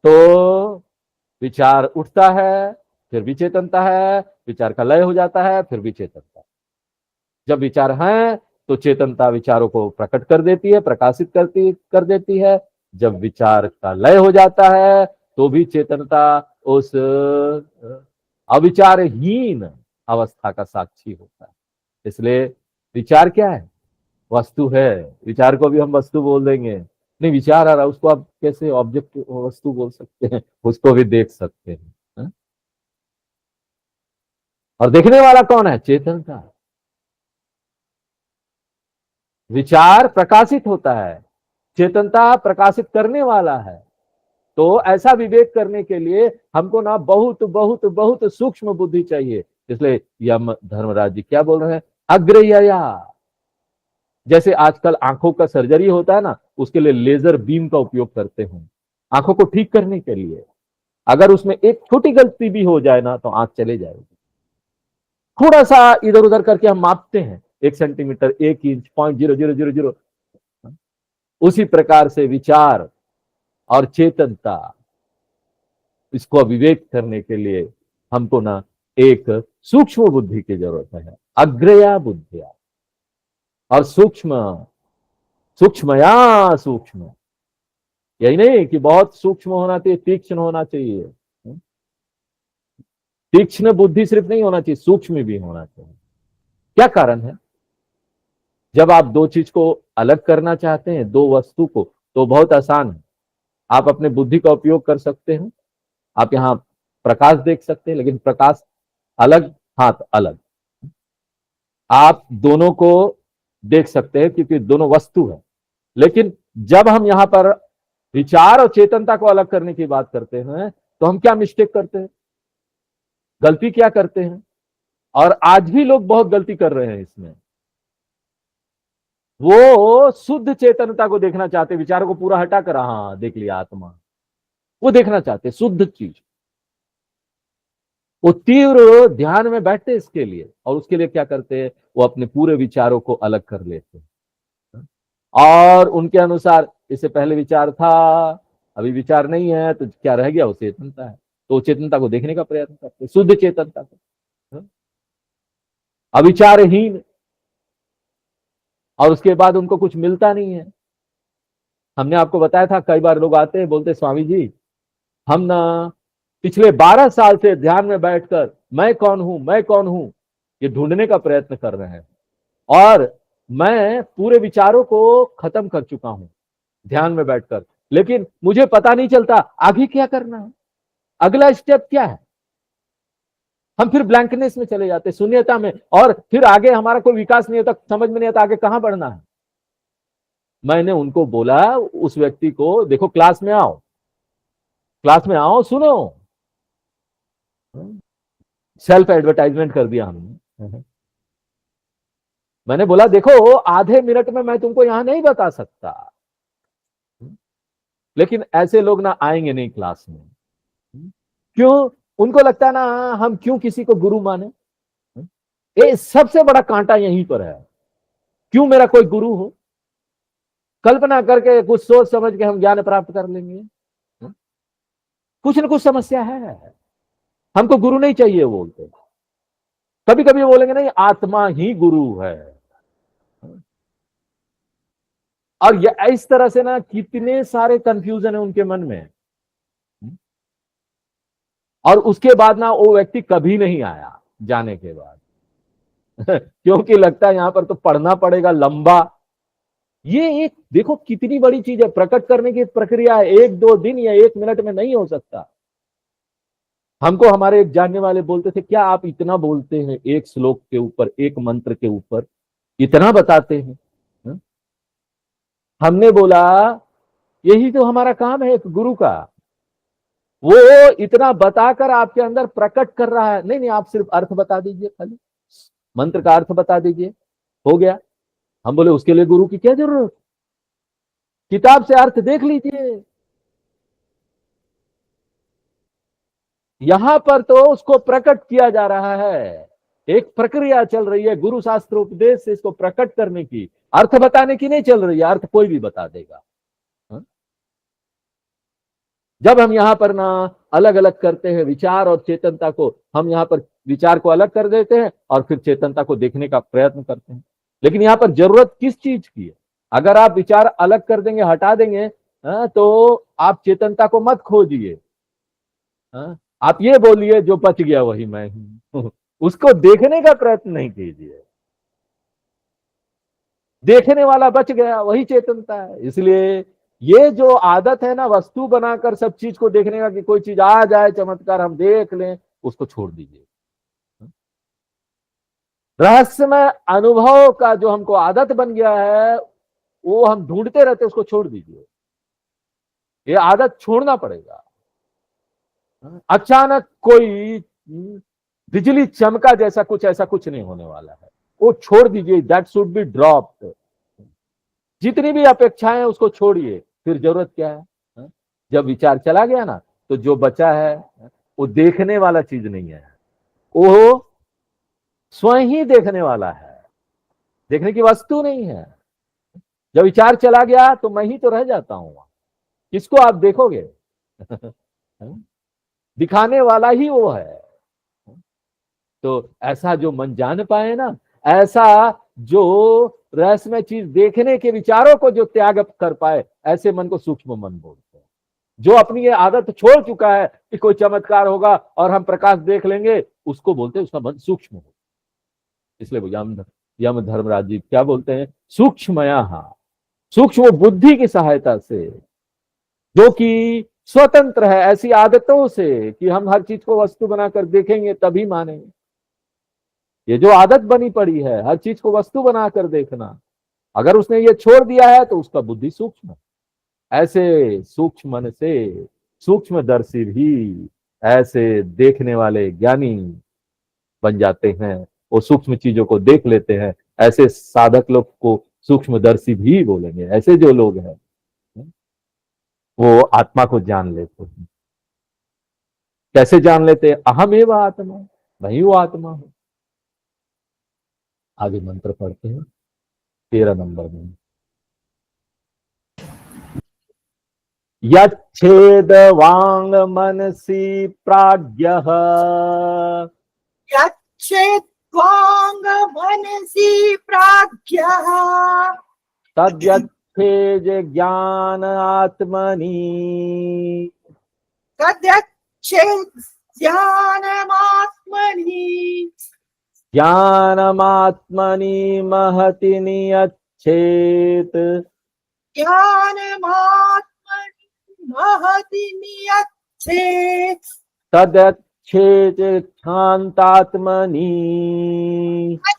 तो विचार उठता है, फिर भी चेतनता है, विचार का लय हो जाता है, फिर भी चेतनता। जब विचार हैं तो चेतनता विचारों को प्रकट कर देती है, प्रकाशित कर देती है। जब विचार का लय हो जाता है तो भी चेतनता उस अविचारहीन अवस्था का साक्षी होता है। इसलिए विचार क्या है? वस्तु है। विचार को भी हम वस्तु बोल देंगे, नहीं विचार आ रहा, उसको आप कैसे ऑब्जेक्ट वस्तु बोल सकते हैं? उसको भी देख सकते हैं। और देखने वाला कौन है? चेतनता। विचार प्रकाशित होता है, चेतनता प्रकाशित करने वाला है। तो ऐसा विवेक करने के लिए हमको ना बहुत बहुत बहुत सूक्ष्म बुद्धि चाहिए। इसलिए यम धर्मराज जी क्या बोल रहे हैं? अग्रया। जैसे आजकल आंखों का सर्जरी होता है ना, उसके लिए लेजर बीम का उपयोग करते हैं आंखों को ठीक करने के लिए। अगर उसमें एक छोटी गलती भी हो जाए ना तो आंख चले जाएगी। थोड़ा सा इधर उधर करके हम मापते हैं, 1 सेंटीमीटर, 1 इंच, 0.0000। उसी प्रकार से विचार और चेतनता, इसको विवेक करने के लिए हमको ना एक सूक्ष्म बुद्धि की जरूरत है, अग्रया बुद्धिया। और सूक्ष्म, सूक्ष्मया सूक्ष्म, यही नहीं कि बहुत सूक्ष्म होना चाहिए, तीक्ष्ण होना चाहिए। तीक्ष्ण बुद्धि सिर्फ नहीं होना चाहिए, सूक्ष्म भी होना चाहिए। क्या कारण है? जब आप दो चीज को अलग करना चाहते हैं, दो वस्तु को, तो बहुत आसान है। आप अपने बुद्धि का उपयोग कर सकते हैं। आप यहाँ प्रकाश देख सकते हैं, लेकिन प्रकाश अलग, हाथ अलग। आप दोनों को देख सकते हैं क्योंकि दोनों वस्तु है। लेकिन जब हम यहाँ पर विचार और चेतनता को अलग करने की बात करते हैं तो हम क्या मिस्टेक करते हैं, गलती क्या करते हैं? और आज भी लोग बहुत गलती कर रहे हैं इसमें। वो शुद्ध चेतनता को देखना चाहते, विचारों को पूरा हटा कर, हाँ देख लिया आत्मा, वो देखना चाहते शुद्ध चीज। वो तीव्र ध्यान में बैठते इसके लिए, और उसके लिए क्या करते हैं? वो अपने पूरे विचारों को अलग कर लेते हैं और उनके अनुसार, इससे पहले विचार था, अभी विचार नहीं है, तो क्या रह गया? वो चेतनता है। तो चेतनता को देखने का प्रयत्न करते, शुद्ध चेतनता को, अविचारहीन। और उसके बाद उनको कुछ मिलता नहीं है। हमने आपको बताया था, कई बार लोग आते हैं, बोलते स्वामी जी हम ना पिछले 12 साल से ध्यान में बैठकर मैं कौन हूं, मैं कौन हूं, ये ढूंढने का प्रयत्न कर रहे हैं, और मैं पूरे विचारों को खत्म कर चुका हूं ध्यान में बैठकर, लेकिन मुझे पता नहीं चलता आगे क्या करना है, अगला स्टेप क्या है। हम फिर ब्लैंकनेस में चले जाते, शून्यता में, और फिर आगे हमारा कोई विकास नहीं होता, समझ में नहीं आता आगे कहां बढ़ना है। मैंने उनको बोला, उस व्यक्ति को, देखो क्लास में आओ, क्लास में आओ, सुनो। सेल्फ एडवर्टाइजमेंट कर दिया हमने। मैंने बोला देखो आधे मिनट में मैं तुमको यहां नहीं बता सकता, लेकिन ऐसे लोग ना आएंगे नहीं क्लास में। क्यों? उनको लगता है ना हम क्यों किसी को गुरु माने। ये सबसे बड़ा कांटा यहीं पर है, क्यों मेरा कोई गुरु हो। कल्पना करके कुछ सोच समझ के हम ज्ञान प्राप्त कर लेंगे, कुछ न कुछ समस्या है, हमको गुरु नहीं चाहिए बोलते। कभी कभी बोलेंगे नहीं आत्मा ही गुरु है। और ये इस तरह से ना कितने सारे कंफ्यूजन है उनके मन में, और उसके बाद ना वो व्यक्ति कभी नहीं आया जाने के बाद क्योंकि लगता है यहां पर तो पढ़ना पड़ेगा लंबा, ये एक देखो कितनी बड़ी चीज है, प्रकट करने की प्रक्रिया है, 1-2 दिन या 1 मिनट में नहीं हो सकता। हमको हमारे एक जानने वाले बोलते थे, क्या आप इतना बोलते हैं एक श्लोक के ऊपर, एक मंत्र के ऊपर इतना बताते हैं? हा? हमने बोला यही तो हमारा काम है एक गुरु का, वो इतना बताकर आपके अंदर प्रकट कर रहा है। नहीं नहीं, आप सिर्फ अर्थ बता दीजिए, खाली मंत्र का अर्थ बता दीजिए, हो गया। हम बोले उसके लिए गुरु की क्या जरूरत, किताब से अर्थ देख लीजिए। यहां पर तो उसको प्रकट किया जा रहा है, एक प्रक्रिया चल रही है गुरु शास्त्र उपदेश से इसको प्रकट करने की, अर्थ बताने की नहीं चल रही है। अर्थ कोई भी बता देगा। जब हम यहाँ पर ना अलग अलग करते हैं विचार और चेतनता को, हम यहाँ पर विचार को अलग कर देते हैं और फिर चेतनता को देखने का प्रयत्न करते हैं। लेकिन यहाँ पर जरूरत किस चीज की है? अगर आप विचार अलग कर देंगे, हटा देंगे, तो आप चेतनता को मत खोजिए। आप ये बोलिए जो बच गया वही मैं हूं उसको देखने का प्रयत्न नहीं कीजिए। देखने वाला बच गया, वही चेतनता है। इसलिए ये जो आदत है ना वस्तु बनाकर सब चीज को देखने का, कि कोई चीज आ जाए चमत्कार हम देख लें, उसको छोड़ दीजिए। रहस्यमय अनुभव का जो हमको आदत बन गया है, वो हम ढूंढते रहते, उसको छोड़ दीजिए। ये आदत छोड़ना पड़ेगा। अचानक कोई बिजली चमका जैसा कुछ, ऐसा कुछ नहीं होने वाला है, वो छोड़ दीजिए। That should be dropped. जितनी भी अपेक्षाएं हैं उसको छोड़िए, फिर जरूरत क्या है? जब विचार चला गया ना, तो जो बचा है वो देखने वाला चीज नहीं है, वो स्वयं ही देखने वाला है, देखने की वस्तु नहीं है। जब विचार चला गया तो मैं ही तो रह जाता हूं, किसको आप देखोगे? दिखाने वाला ही वो है। तो ऐसा जो मन जान पाए ना, ऐसा जो रहस्यमय चीज देखने के विचारों को जो त्याग कर पाए, ऐसे मन को सूक्ष्म मन बोलते हैं। जो अपनी ये आदत छोड़ चुका है कि कोई चमत्कार होगा और हम प्रकाश देख लेंगे, उसको बोलते हैं उसका मन सूक्ष्म हो। इसलिए यम धर्मराज जी क्या बोलते हैं? सूक्ष्मया, सूक्ष्म बुद्धि की सहायता से, जो कि स्वतंत्र है ऐसी आदतों से कि हम हर चीज को वस्तु बनाकर देखेंगे तभी मानेंगे। ये जो आदत बनी पड़ी है हर चीज को वस्तु बनाकर देखना, अगर उसने ये छोड़ दिया है तो उसका बुद्धि सूक्ष्म है। ऐसे सूक्ष्म मन से सूक्ष्मदर्शी भी ऐसे देखने वाले ज्ञानी बन जाते हैं, वो सूक्ष्म चीजों को देख लेते हैं। ऐसे साधक लोग को सूक्ष्मदर्शी भी बोलेंगे। ऐसे जो लोग हैं वो आत्मा को जान लेते हैं। कैसे जान लेते हैं? अहम एव आत्मा, वही वो आत्मा है। आगे मंत्र पढ़ते हैं 13 नंबर में। यच्छेद वांग मनसी प्राज्ञः यच्छेत्त्वाङ् मनसि प्राज्ञः तद्यच्छेद ज्ञान आत्मनि तद्यच्छेत् ध्यानमात्मनि ज्ञानमात्मनि महति नियच्छेत् ज्ञानमात्मनि महति नियच्छेत् तद्यच्छेद शान्तात्मनि।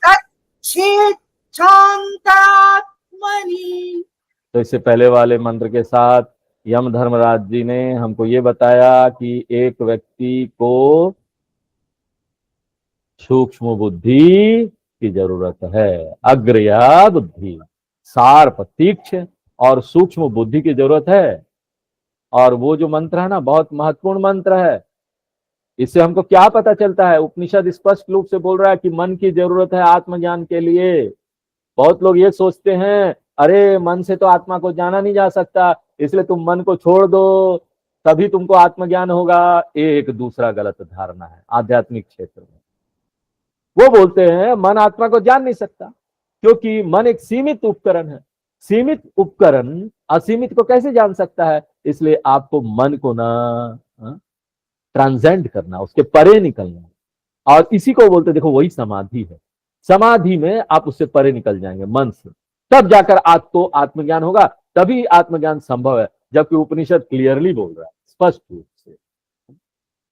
तच्छेत् शान्तात्मनि। तो इससे पहले वाले मंत्र के साथ यम धर्मराज जी ने हमको ये बताया कि एक व्यक्ति को सूक्ष्म बुद्धि की जरूरत है। अग्रया बुद्धि, शार्प तीक्ष्ण और सूक्ष्म बुद्धि की जरूरत है। और वो जो मंत्र है ना, बहुत महत्वपूर्ण मंत्र है। इससे हमको क्या पता चलता है? उपनिषद स्पष्ट रूप से बोल रहा है कि मन की जरूरत है आत्मज्ञान के लिए। बहुत लोग ये सोचते हैं, अरे मन से तो आत्मा को जाना नहीं जा सकता, इसलिए तुम मन को छोड़ दो तभी तुमको आत्मज्ञान होगा। एक दूसरा गलत धारणा है आध्यात्मिक क्षेत्र में। वो बोलते हैं मन आत्मा को जान नहीं सकता, क्योंकि मन एक सीमित उपकरण है। सीमित उपकरण असीमित को कैसे जान सकता है? इसलिए आपको मन को ना ट्रांसेंड करना, उसके परे निकलना। और इसी को बोलते, देखो वही समाधि है। समाधि में आप उससे परे निकल जाएंगे मन से, तब जाकर आपको आत्मज्ञान होगा, तभी आत्मज्ञान संभव है। जबकि उपनिषद क्लियरली बोल रहा है, स्पष्ट रूप से,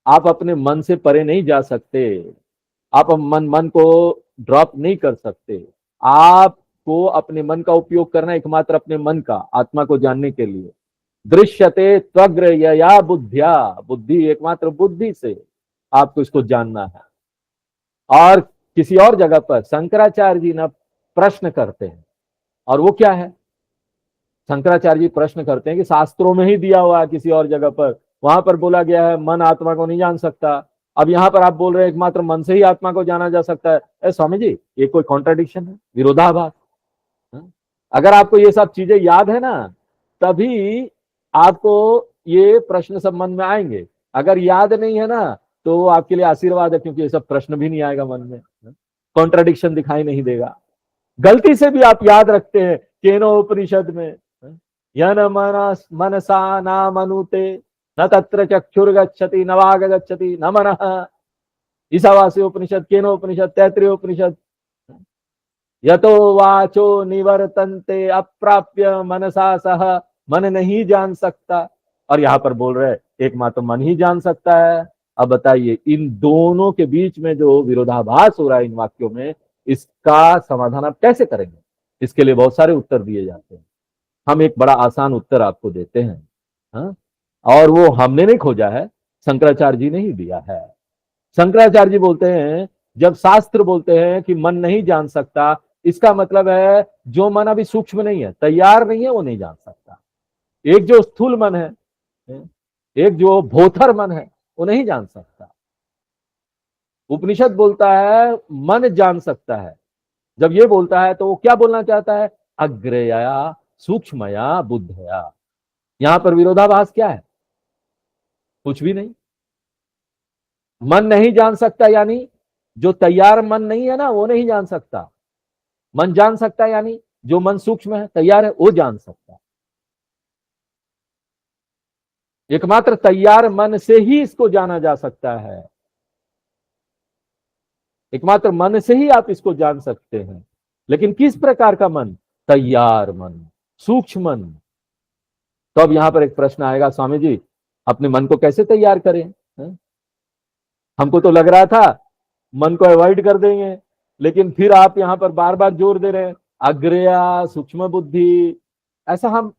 आप अपने मन से परे नहीं जा सकते, आप मन को ड्रॉप नहीं कर सकते। आपको अपने मन का उपयोग करना एकमात्र अपने मन का, आत्मा को जानने के लिए। दृश्यते त्वग्र यया बुद्धिया, बुद्धि एकमात्र बुद्धि से आपको इसको जानना है। और किसी और जगह पर शंकराचार्य जी ना प्रश्न करते हैं, और वो क्या है, शंकराचार्य जी प्रश्न करते हैं कि शास्त्रों में ही दिया हुआ है, किसी और जगह पर वहां पर बोला गया है मन आत्मा को नहीं जान सकता, अब यहाँ पर आप बोल रहे हैं एकमात्र मन से ही आत्मा को जाना जा सकता है। स्वामी जी, ये कोई कॉन्ट्राडिक्शन है, विरोधाभास? अगर आपको ये सब चीजें याद है ना, तभी आपको ये प्रश्न सब मन में आएंगे। अगर याद नहीं है ना, तो आपके लिए आशीर्वाद है, क्योंकि ये सब प्रश्न भी नहीं आएगा मन में, कॉन्ट्राडिक्शन दिखाई नहीं देगा। गलती से भी आप याद रखते हैं केनो उपनिषद में, यन मनसा न मनुते न तत्र चक्षुर्गच्छति न वाग गच्छति न मनः, ईशावास्य उपनिषद, केनो उपनिषद, तैत्तिरीय उपनिषद, यतो वाचो निवर्तन्ते अप्राप्य मनसा सह, मन नहीं जान सकता। और यहां पर बोल रहे एकमात्र मन ही जान सकता है। अब बताइए, इन दोनों के बीच में जो विरोधाभास हो रहा है इन वाक्यों में, इसका समाधान आप कैसे करेंगे? इसके लिए बहुत सारे उत्तर दिए जाते हैं। हम एक बड़ा आसान उत्तर आपको देते हैं, हा? और वो हमने नहीं खोजा है, शंकराचार्य जी ने ही दिया है। शंकराचार्य जी बोलते हैं, जब शास्त्र बोलते हैं कि मन नहीं जान सकता, इसका मतलब है जो मन अभी सूक्ष्म नहीं है, तैयार नहीं है, वो नहीं जान सकता। एक जो स्थूल मन है, एक जो भोथर मन है, वो नहीं जान सकता। उपनिषद बोलता है मन जान सकता है। जब ये बोलता है तो वो क्या बोलना चाहता है? अग्रया सूक्ष्मया बुद्धया। यहां पर विरोधाभास क्या है? कुछ भी नहीं। मन नहीं जान सकता यानी जो तैयार मन नहीं है ना, वो नहीं जान सकता। मन जान सकता यानी जो मन सूक्ष्म है, तैयार है, वो जान सकता। एकमात्र तैयार मन से ही इसको जाना जा सकता है। एकमात्र मन से ही आप इसको जान सकते हैं। लेकिन किस प्रकार का मन? तैयार मन, सूक्ष्म मन। तो अब यहां पर एक प्रश्न आएगा, स्वामी जी अपने मन को कैसे तैयार करें? हमको तो लग रहा था मन को अवॉइड कर देंगे, लेकिन फिर आप यहां पर बार बार जोर दे रहे हैं अग्रया सूक्ष्म बुद्धि। ऐसा हम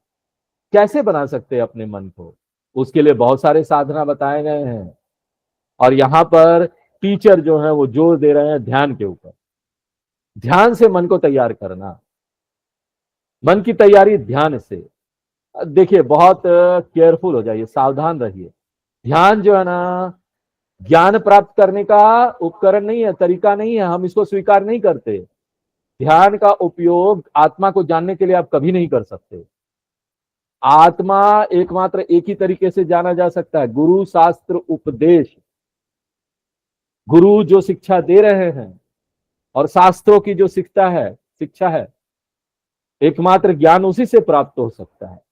कैसे बना सकते हैं अपने मन को? उसके लिए बहुत सारे साधना बताए गए हैं, और यहां पर टीचर जो है वो जोर दे रहे हैं ध्यान के ऊपर। ध्यान से मन को तैयार करना, मन की तैयारी ध्यान से। देखिए, बहुत केयरफुल हो जाइए, सावधान रहिए। ध्यान जो है ना, ज्ञान प्राप्त करने का उपकरण नहीं है, तरीका नहीं है, हम इसको स्वीकार नहीं करते। ध्यान का उपयोग आत्मा को जानने के लिए आप कभी नहीं कर सकते। आत्मा एकमात्र एक ही तरीके से जाना जा सकता है, गुरु शास्त्र उपदेश। गुरु जो शिक्षा दे रहे हैं और शास्त्रों की जो शिक्षा है, एकमात्र ज्ञान उसी से प्राप्त हो सकता है।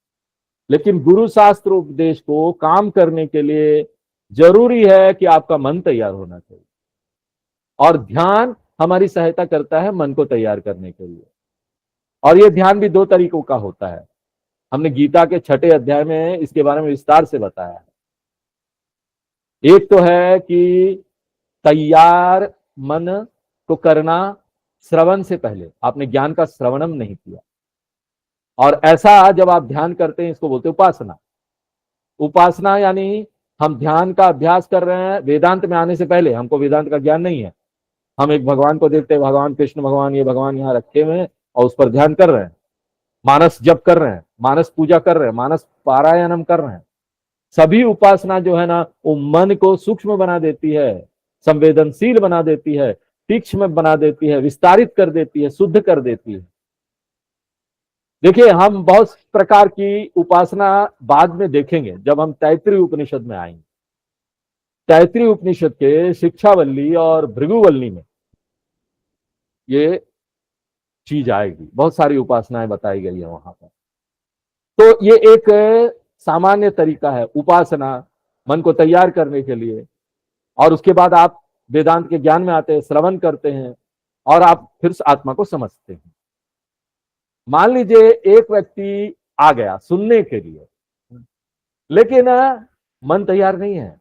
लेकिन गुरु शास्त्र उपदेश को काम करने के लिए जरूरी है कि आपका मन तैयार होना चाहिए, और ध्यान हमारी सहायता करता है मन को तैयार करने के लिए। और यह ध्यान भी दो तरीकों का होता है। हमने गीता के 6ठे अध्याय में इसके बारे में विस्तार से बताया है। एक तो है कि तैयार मन को करना श्रवण से पहले, आपने ज्ञान का श्रवणम नहीं किया। और ऐसा जब आप ध्यान करते हैं, इसको बोलते हैं उपासना। उपासना यानी हम ध्यान का अभ्यास कर रहे हैं वेदांत में आने से पहले। हमको वेदांत का ज्ञान नहीं है, हम एक भगवान को देखते हैं, भगवान कृष्ण भगवान, ये भगवान यहाँ रखे हुए हैं, और उस पर ध्यान कर रहे हैं, मानस जप कर रहे हैं, मानस पूजा कर रहे हैं, मानस पारायणम कर रहे हैं। सभी उपासना जो है ना, वो मन को सूक्ष्म बना देती है, संवेदनशील बना देती है, तीक्ष्ण बना देती है, विस्तारित कर देती है, शुद्ध कर देती है। देखिए, हम बहुत प्रकार की उपासना बाद में देखेंगे जब हम तैत्तिरीय उपनिषद में आएंगे। तैत्तिरीय उपनिषद के शिक्षावल्ली और भृगुवल्ली में ये चीज आएगी, बहुत सारी उपासनाएं बताई गई है वहां पर। तो ये एक सामान्य तरीका है उपासना, मन को तैयार करने के लिए। और उसके बाद आप वेदांत के ज्ञान में आते हैं, श्रवण करते हैं, और आप फिर आत्मा को समझते हैं। मान लीजिए एक व्यक्ति आ गया सुनने के लिए, लेकिन मन तैयार नहीं है,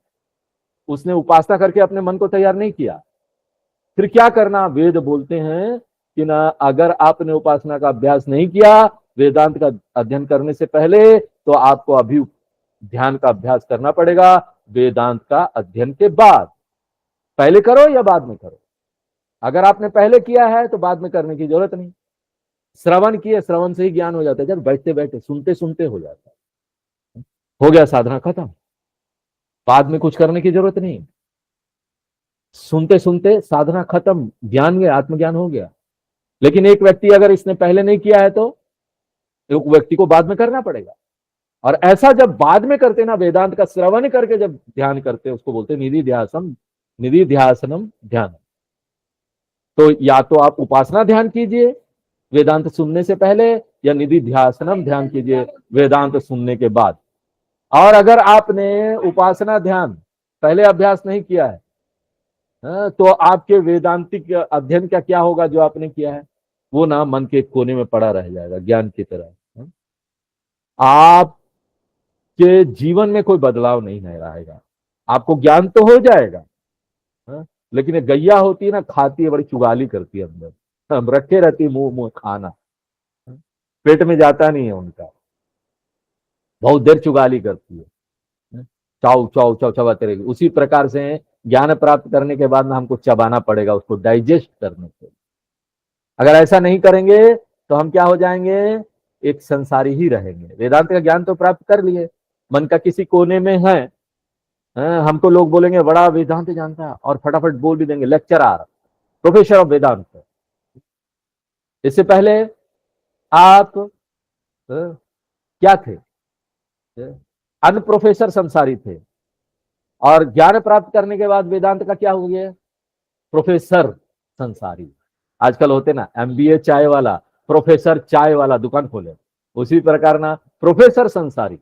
उसने उपासना करके अपने मन को तैयार नहीं किया। फिर क्या करना? वेद बोलते हैं कि ना, अगर आपने उपासना का अभ्यास नहीं किया वेदांत का अध्ययन करने से पहले, तो आपको अभी ध्यान का अभ्यास करना पड़ेगा वेदांत का अध्ययन के बाद। पहले करो या बाद में करो। अगर आपने पहले किया है तो बाद में करने की जरूरत नहीं। श्रवण किए, श्रवण से ही ज्ञान हो जाता है, जब बैठते बैठे सुनते सुनते हो जाता है, हो गया, साधना खत्म। बाद में कुछ करने की जरूरत नहीं, सुनते सुनते साधना खत्म, ज्ञान गया, आत्मज्ञान हो गया। लेकिन एक व्यक्ति अगर इसने पहले नहीं किया है तो एक व्यक्ति को बाद में करना पड़ेगा। और ऐसा जब बाद में करते ना, वेदांत का श्रवण करके जब ध्यान करते, उसको बोलते निधि ध्यासनम ध्यान। तो या तो आप उपासना ध्यान कीजिए वेदांत सुनने से पहले, या निधि ध्यासनम ध्यान कीजिए वेदांत सुनने के बाद। और अगर आपने उपासना ध्यान पहले अभ्यास नहीं किया है, तो आपके वेदांतिक अध्ययन का क्या होगा? जो आपने किया है वो ना मन के कोने में पड़ा रह जाएगा ज्ञान की तरह। आपके जीवन में कोई बदलाव नहीं रहेगा। आपको ज्ञान तो हो जाएगा, लेकिन ये गैया होती है ना, खाती है, बड़ी चुगाली करती है अंदर, रखे रहती है मुंह मुंह खाना, पेट में जाता नहीं है उनका, बहुत देर चुगाली करती है, चाव चाव चाव चबाते रहेगी। उसी प्रकार से ज्ञान प्राप्त करने के बाद ना हमको चबाना पड़ेगा उसको डाइजेस्ट करने के लिए। अगर ऐसा नहीं करेंगे तो हम क्या हो जाएंगे? एक संसारी ही रहेंगे। वेदांत का ज्ञान तो प्राप्त कर लिए, मन का किसी कोने में है, हमको लोग बोलेंगे बड़ा वेदांत जानता है, और फटाफट बोल भी देंगे लेक्चरर, प्रोफेसर ऑफ वेदांत। इससे पहले आप क्या थे? अनप्रोफेसर संसारी थे, और ज्ञान प्राप्त करने के बाद वेदांत का क्या हो गया? प्रोफेसर संसारी। आजकल होते ना एमबीए चाय वाला, प्रोफेसर चाय वाला दुकान खोले, उसी प्रकार ना प्रोफेसर संसारी।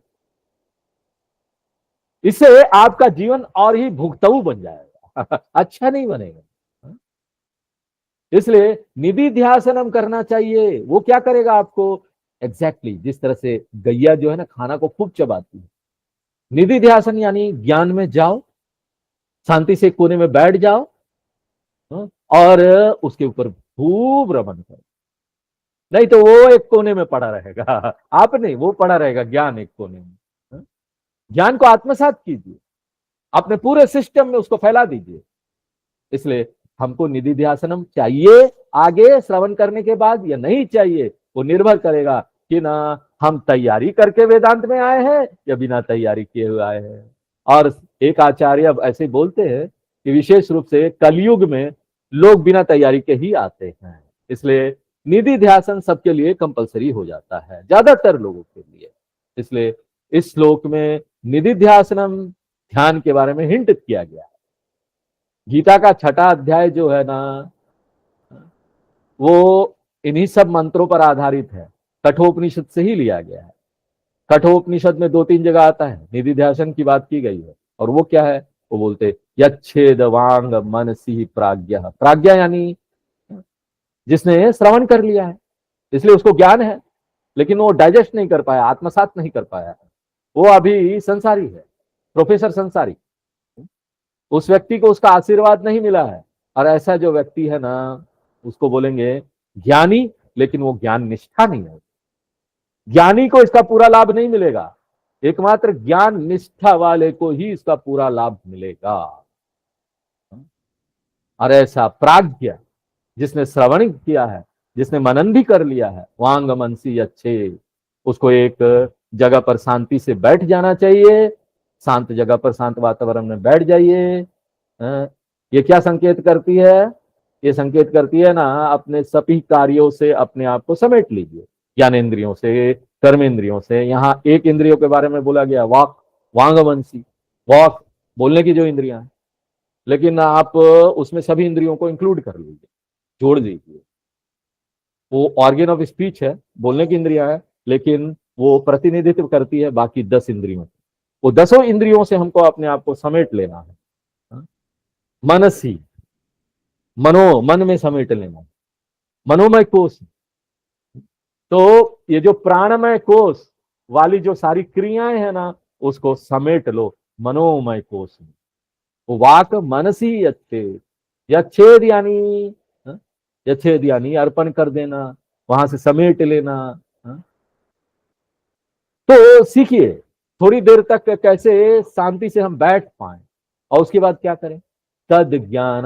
इससे आपका जीवन और ही भुगताऊ बन जाएगा अच्छा नहीं बनेगा। इसलिए निधि ध्यासनम करना चाहिए। वो क्या करेगा आपको? एग्जैक्टली जिस तरह से गैया जो है ना खाना को खूब चबाती है, निधि ध्यासन यानी ज्ञान में जाओ, शांति से कोने में बैठ जाओ, और उसके ऊपर खूब रमन करो। नहीं तो वो एक कोने में पड़ा रहेगा, आप नहीं, वो पड़ा रहेगा ज्ञान एक कोने में। ज्ञान को आत्मसात कीजिए, अपने पूरे सिस्टम में उसको फैला दीजिए। इसलिए हमको निधि ध्यासनम चाहिए आगे श्रवण करने के बाद या नहीं चाहिए, वो निर्भर करेगा कि ना हम तैयारी करके वेदांत में आए हैं या बिना तैयारी किए हुए आए हैं। और एक आचार्य अब ऐसे बोलते हैं कि विशेष रूप से कलयुग में लोग बिना तैयारी के ही आते हैं, इसलिए निधि ध्यासन सबके लिए कंपलसरी हो जाता है, ज्यादातर लोगों के लिए। इसलिए इस श्लोक में निधि ध्यासनम ध्यान के बारे में हिंट किया गया है। गीता का 6वां अध्याय जो है ना, वो इन्हीं सब मंत्रों पर आधारित है, कठोपनिषद से ही लिया गया है। कठोपनिषद में 2-3 जगह आता है निधि ध्यासन की बात की गई है, और वो क्या है? वो बोलते यच्छेद वांग मनसी प्राज्ञ। प्राज्ञा यानी जिसने श्रवण कर लिया है, इसलिए उसको ज्ञान है, लेकिन वो डाइजेस्ट नहीं कर पाया, आत्मसात नहीं कर पाया, वो अभी संसारी है, प्रोफेसर संसारी। उस व्यक्ति को उसका आशीर्वाद नहीं मिला है। और ऐसा जो व्यक्ति है ना, उसको बोलेंगे ज्ञानी, लेकिन वो ज्ञान निष्ठा नहीं है। ज्ञानी को इसका पूरा लाभ नहीं मिलेगा, एकमात्र ज्ञान निष्ठा वाले को ही इसका पूरा लाभ मिलेगा। और ऐसा प्राज्ञ जिसने श्रवण किया है, जिसने मनन भी कर लिया है, वांग मनसी अच्छे, उसको एक जगह पर शांति से बैठ जाना चाहिए, शांत जगह पर शांत वातावरण में बैठ जाइए। ये क्या संकेत करती है? ये संकेत करती है ना, अपने सभी कार्यों से अपने आप को समेट लीजिए, ज्ञानेन्द्रियों से, कर्मेंद्रियों से। यहाँ एक इंद्रियों के बारे में बोला गया, वाक, वांगमनसी, वाक बोलने की जो इंद्रियां हैं, लेकिन आप उसमें सभी इंद्रियों को इंक्लूड कर लीजिए, जोड़ दीजिए। वो ऑर्गन ऑफ स्पीच है, बोलने की इंद्रियां है, लेकिन वो प्रतिनिधित्व करती है बाकी 10 इंद्रियों। वो 10 इंद्रियों से हमको अपने आप को समेट लेना है। मनसी, मन में समेट लेना, मनोमय कोश। तो ये जो प्राणमय कोष वाली जो सारी क्रियाएं हैं ना, उसको समेट लो मनोमय कोष में। वो वाक मनसी यच्छेद, यच्छेद यानी यच्छेद यानी अर्पण कर देना, वहां से समेट लेना। तो सीखिए थोड़ी देर तक कैसे शांति से हम बैठ पाए, और उसके बाद क्या करें। तद ज्ञान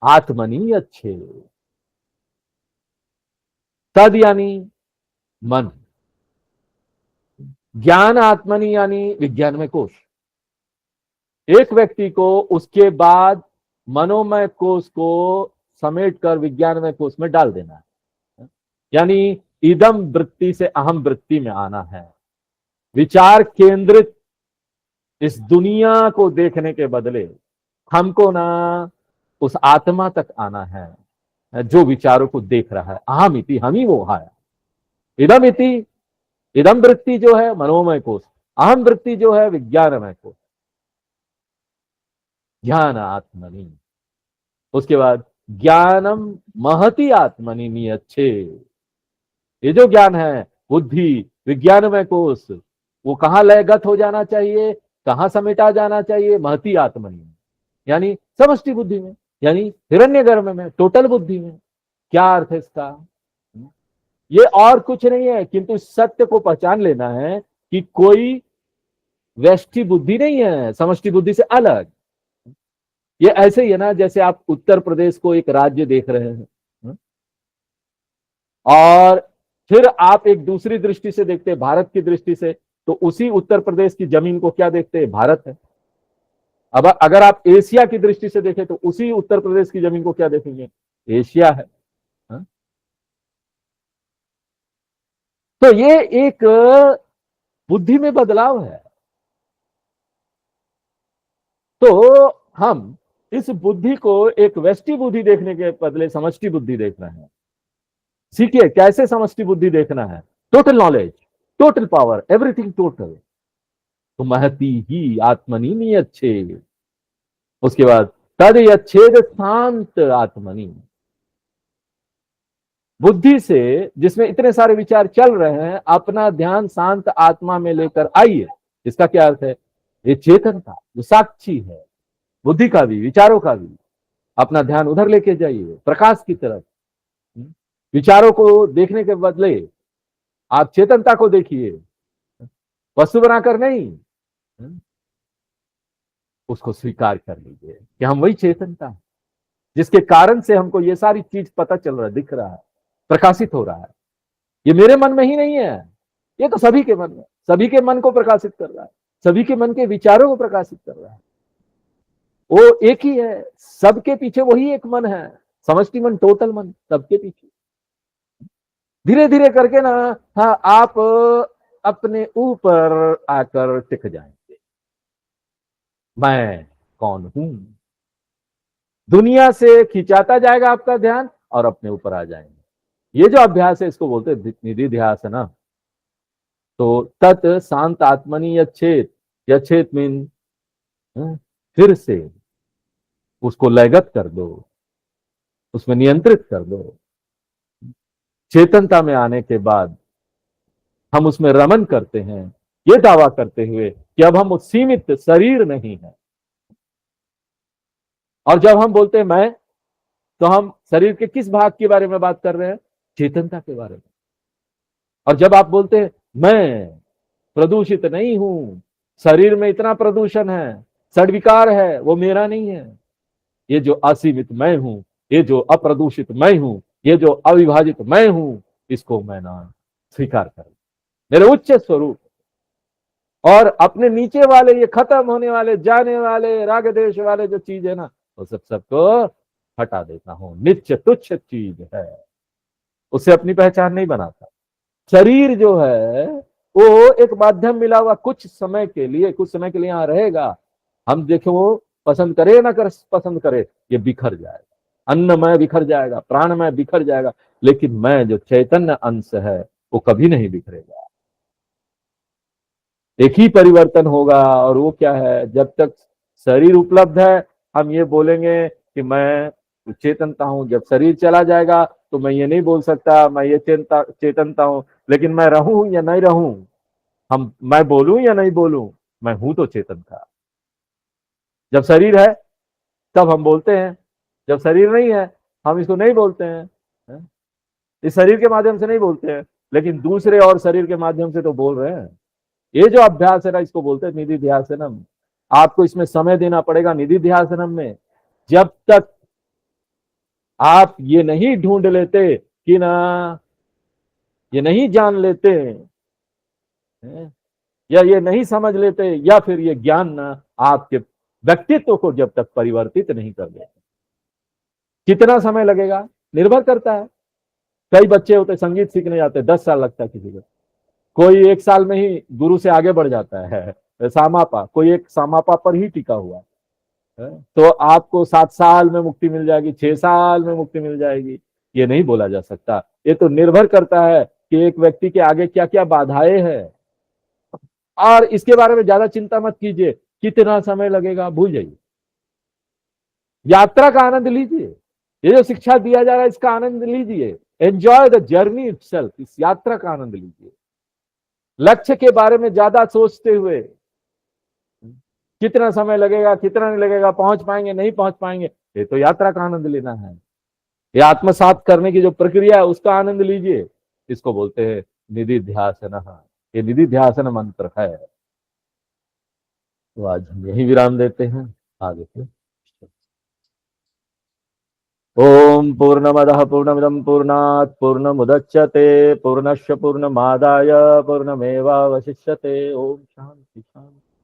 आत्मनि अच्छे, तद यानी मन, ज्ञान आत्मनि यानी विज्ञान में कोश। एक व्यक्ति को उसके बाद मनोमय कोश को समेट कर विज्ञानमय कोश में डाल देना है, यानी इदम वृत्ति से अहम वृत्ति में आना है। विचार केंद्रित इस दुनिया को देखने के बदले हमको ना उस आत्मा तक आना है जो विचारों को देख रहा है। अहम इति, हम ही वो है। इदम इति, इदम वृत्ति जो है मनोमय कोश, अहम वृत्ति जो है विज्ञानमय कोश। ज्ञान आत्मनि, उसके बाद ज्ञानम महति आत्मनि नियच्छे। ये जो ज्ञान है बुद्धि विज्ञानमय कोश, वो कहां लयगत हो जाना चाहिए, कहां समेटा जाना चाहिए। महति आत्मनि यानी समष्टि बुद्धि में, यानी हिरण्यगर्भ में, टोटल बुद्धि में। क्या अर्थ है इसका। ये और कुछ नहीं है किंतु सत्य को पहचान लेना है कि कोई व्यष्टि बुद्धि नहीं है समष्टि बुद्धि से अलग। ये ऐसे ही है ना जैसे आप उत्तर प्रदेश को एक राज्य देख रहे हैं और फिर आप एक दूसरी दृष्टि से देखते हैं भारत की दृष्टि से, तो उसी उत्तर प्रदेश की जमीन को क्या देखते हैं, भारत है। अब अगर आप एशिया की दृष्टि से देखें तो उसी उत्तर प्रदेश की जमीन को क्या देखेंगे, एशिया है। तो ये एक बुद्धि में बदलाव है। तो हम इस बुद्धि को एक व्यष्टि बुद्धि देखने के बदले समष्टि बुद्धि देख रहे हैं। सीखिए कैसे समष्टि बुद्धि देखना है। Total knowledge, total power, everything total. तो महती ही आत्मनि नियच्छेद। उसके बाद तद यच्छेद शांत आत्मनि। बुद्धि से जिसमें इतने सारे विचार चल रहे हैं, अपना ध्यान शांत आत्मा में लेकर आइए। इसका क्या अर्थ है, ये चेतनता जो साक्षी है बुद्धि का भी विचारों का भी, अपना ध्यान उधर लेके जाइए प्रकाश की तरफ। विचारों को देखने के बदले आप चेतनता को देखिए, वस्तु बनाकर नहीं। उसको स्वीकार कर लीजिए कि हम वही चेतनता है जिसके कारण से हमको ये सारी चीज पता चल रहा है, दिख रहा है, प्रकाशित हो रहा है। ये मेरे मन में ही नहीं है, ये तो सभी के मन में, सभी के मन को प्रकाशित कर रहा है, सभी के मन के विचारों को प्रकाशित कर रहा है। वो एक ही है, सबके पीछे वही एक मन है, समष्टि मन, टोटल मन, सबके पीछे। धीरे धीरे करके ना हाँ आप अपने ऊपर आकर टिक जाएंगे। मैं कौन हूं, दुनिया से खिंचाता जाएगा आपका ध्यान और अपने ऊपर आ जाएंगे। ये जो अभ्यास है इसको बोलते हैं निधि ध्यास है ना। तो तत् शांत आत्मनि यच्छेद, यच्छेद मीन फिर से उसको लयगत कर दो, उसमें नियंत्रित कर दो। चेतनता में आने के बाद हम उसमें रमन करते हैं, ये दावा करते हुए कि अब हम सीमित शरीर नहीं है। और जब हम बोलते हैं मैं, तो हम शरीर के किस भाग के बारे में बात कर रहे हैं, चेतनता के बारे में। और जब आप बोलते हैं मैं प्रदूषित नहीं हूं, शरीर में इतना प्रदूषण है, षड्विकार है, वो मेरा नहीं है। ये जो असीमित मैं हूं, ये जो अप्रदूषित मैं हूं, ये जो अविभाजित मैं हूं, इसको मैं ना स्वीकार कर, मेरे उच्च स्वरूप। और अपने नीचे वाले ये खत्म होने वाले, जाने वाले, राग देश वाले जो चीज है ना, वो सबको हटा देता हूं। नित्य तुच्छ चीज है, उससे अपनी पहचान नहीं बनाता। शरीर जो है वो एक माध्यम मिला हुआ, कुछ समय के लिए, कुछ समय के लिए यहाँ रहेगा। हम देखो वो पसंद करे ना कर पसंद करे, ये बिखर जाएगा, अन्नमय बिखर जाएगा, प्राणमय बिखर जाएगा, लेकिन मैं जो चैतन्य अंश है वो कभी नहीं बिखरेगा। एक ही परिवर्तन होगा, और वो क्या है, जब तक शरीर उपलब्ध है हम ये बोलेंगे कि मैं चेतनता हूं। जब शरीर चला जाएगा तो मैं ये नहीं बोल सकता मैं ये चेतनता हूं, लेकिन मैं रहूं या नहीं रहूं, मैं बोलूं या नहीं बोलूं, मैं हूं तो चेतनता। जब शरीर है तब हम बोलते हैं, जब शरीर नहीं है हम इसको नहीं बोलते हैं, है? इस शरीर के माध्यम से नहीं बोलते हैं, लेकिन दूसरे और शरीर के माध्यम से तो बोल रहे हैं। ये जो अभ्यास है ना, इसको बोलते हैं निधि ध्यासनम। आपको इसमें समय देना पड़ेगा निधि ध्यासनम में। जब तक आप ये नहीं ढूंढ लेते कि ना, ये नहीं जान लेते हैं, या ये नहीं समझ लेते, या फिर ये ज्ञान ना आपके व्यक्तित्व को जब तक परिवर्तित नहीं कर देते, कितना समय लगेगा निर्भर करता है। कई बच्चे होते संगीत सीखने जाते 10 साल लगता है किसी को, कोई 1 साल में ही गुरु से आगे बढ़ जाता है। सामापा, कोई एक सामापा पर ही टिका हुआ है। तो आपको 7 साल में मुक्ति मिल जाएगी, 6 साल में मुक्ति मिल जाएगी, ये नहीं बोला जा सकता। ये तो निर्भर करता है कि एक व्यक्ति के आगे क्या क्या बाधाएं हैं। और इसके बारे में ज्यादा चिंता मत कीजिए कितना समय लगेगा, भूल जाइए। यात्रा का आनंद लीजिए, ये जो शिक्षा दिया जा रहा है इसका आनंद लीजिए। एंजॉय द जर्नी इटसेल्फ, इस यात्रा का आनंद लीजिए। लक्ष्य के बारे में ज्यादा सोचते हुए कितना समय लगेगा कितना नहीं लगेगा, पहुंच पाएंगे नहीं पहुंच पाएंगे, ये तो यात्रा का आनंद लेना है। ये आत्मसात करने की जो प्रक्रिया है उसका आनंद लीजिए। इसको बोलते हैं निधि ध्यासन। ये निधि ध्यासन मंत्र है। तो आज हम यही विराम देते हैं, आगे फिर ओम पूर्णमदः पूर्णमिदं पूर्णात् पूर्णमुदच्यते पूर्णस्य पूर्णमादाय पूर्णमेवावशिष्यते। ओम शांति शांति।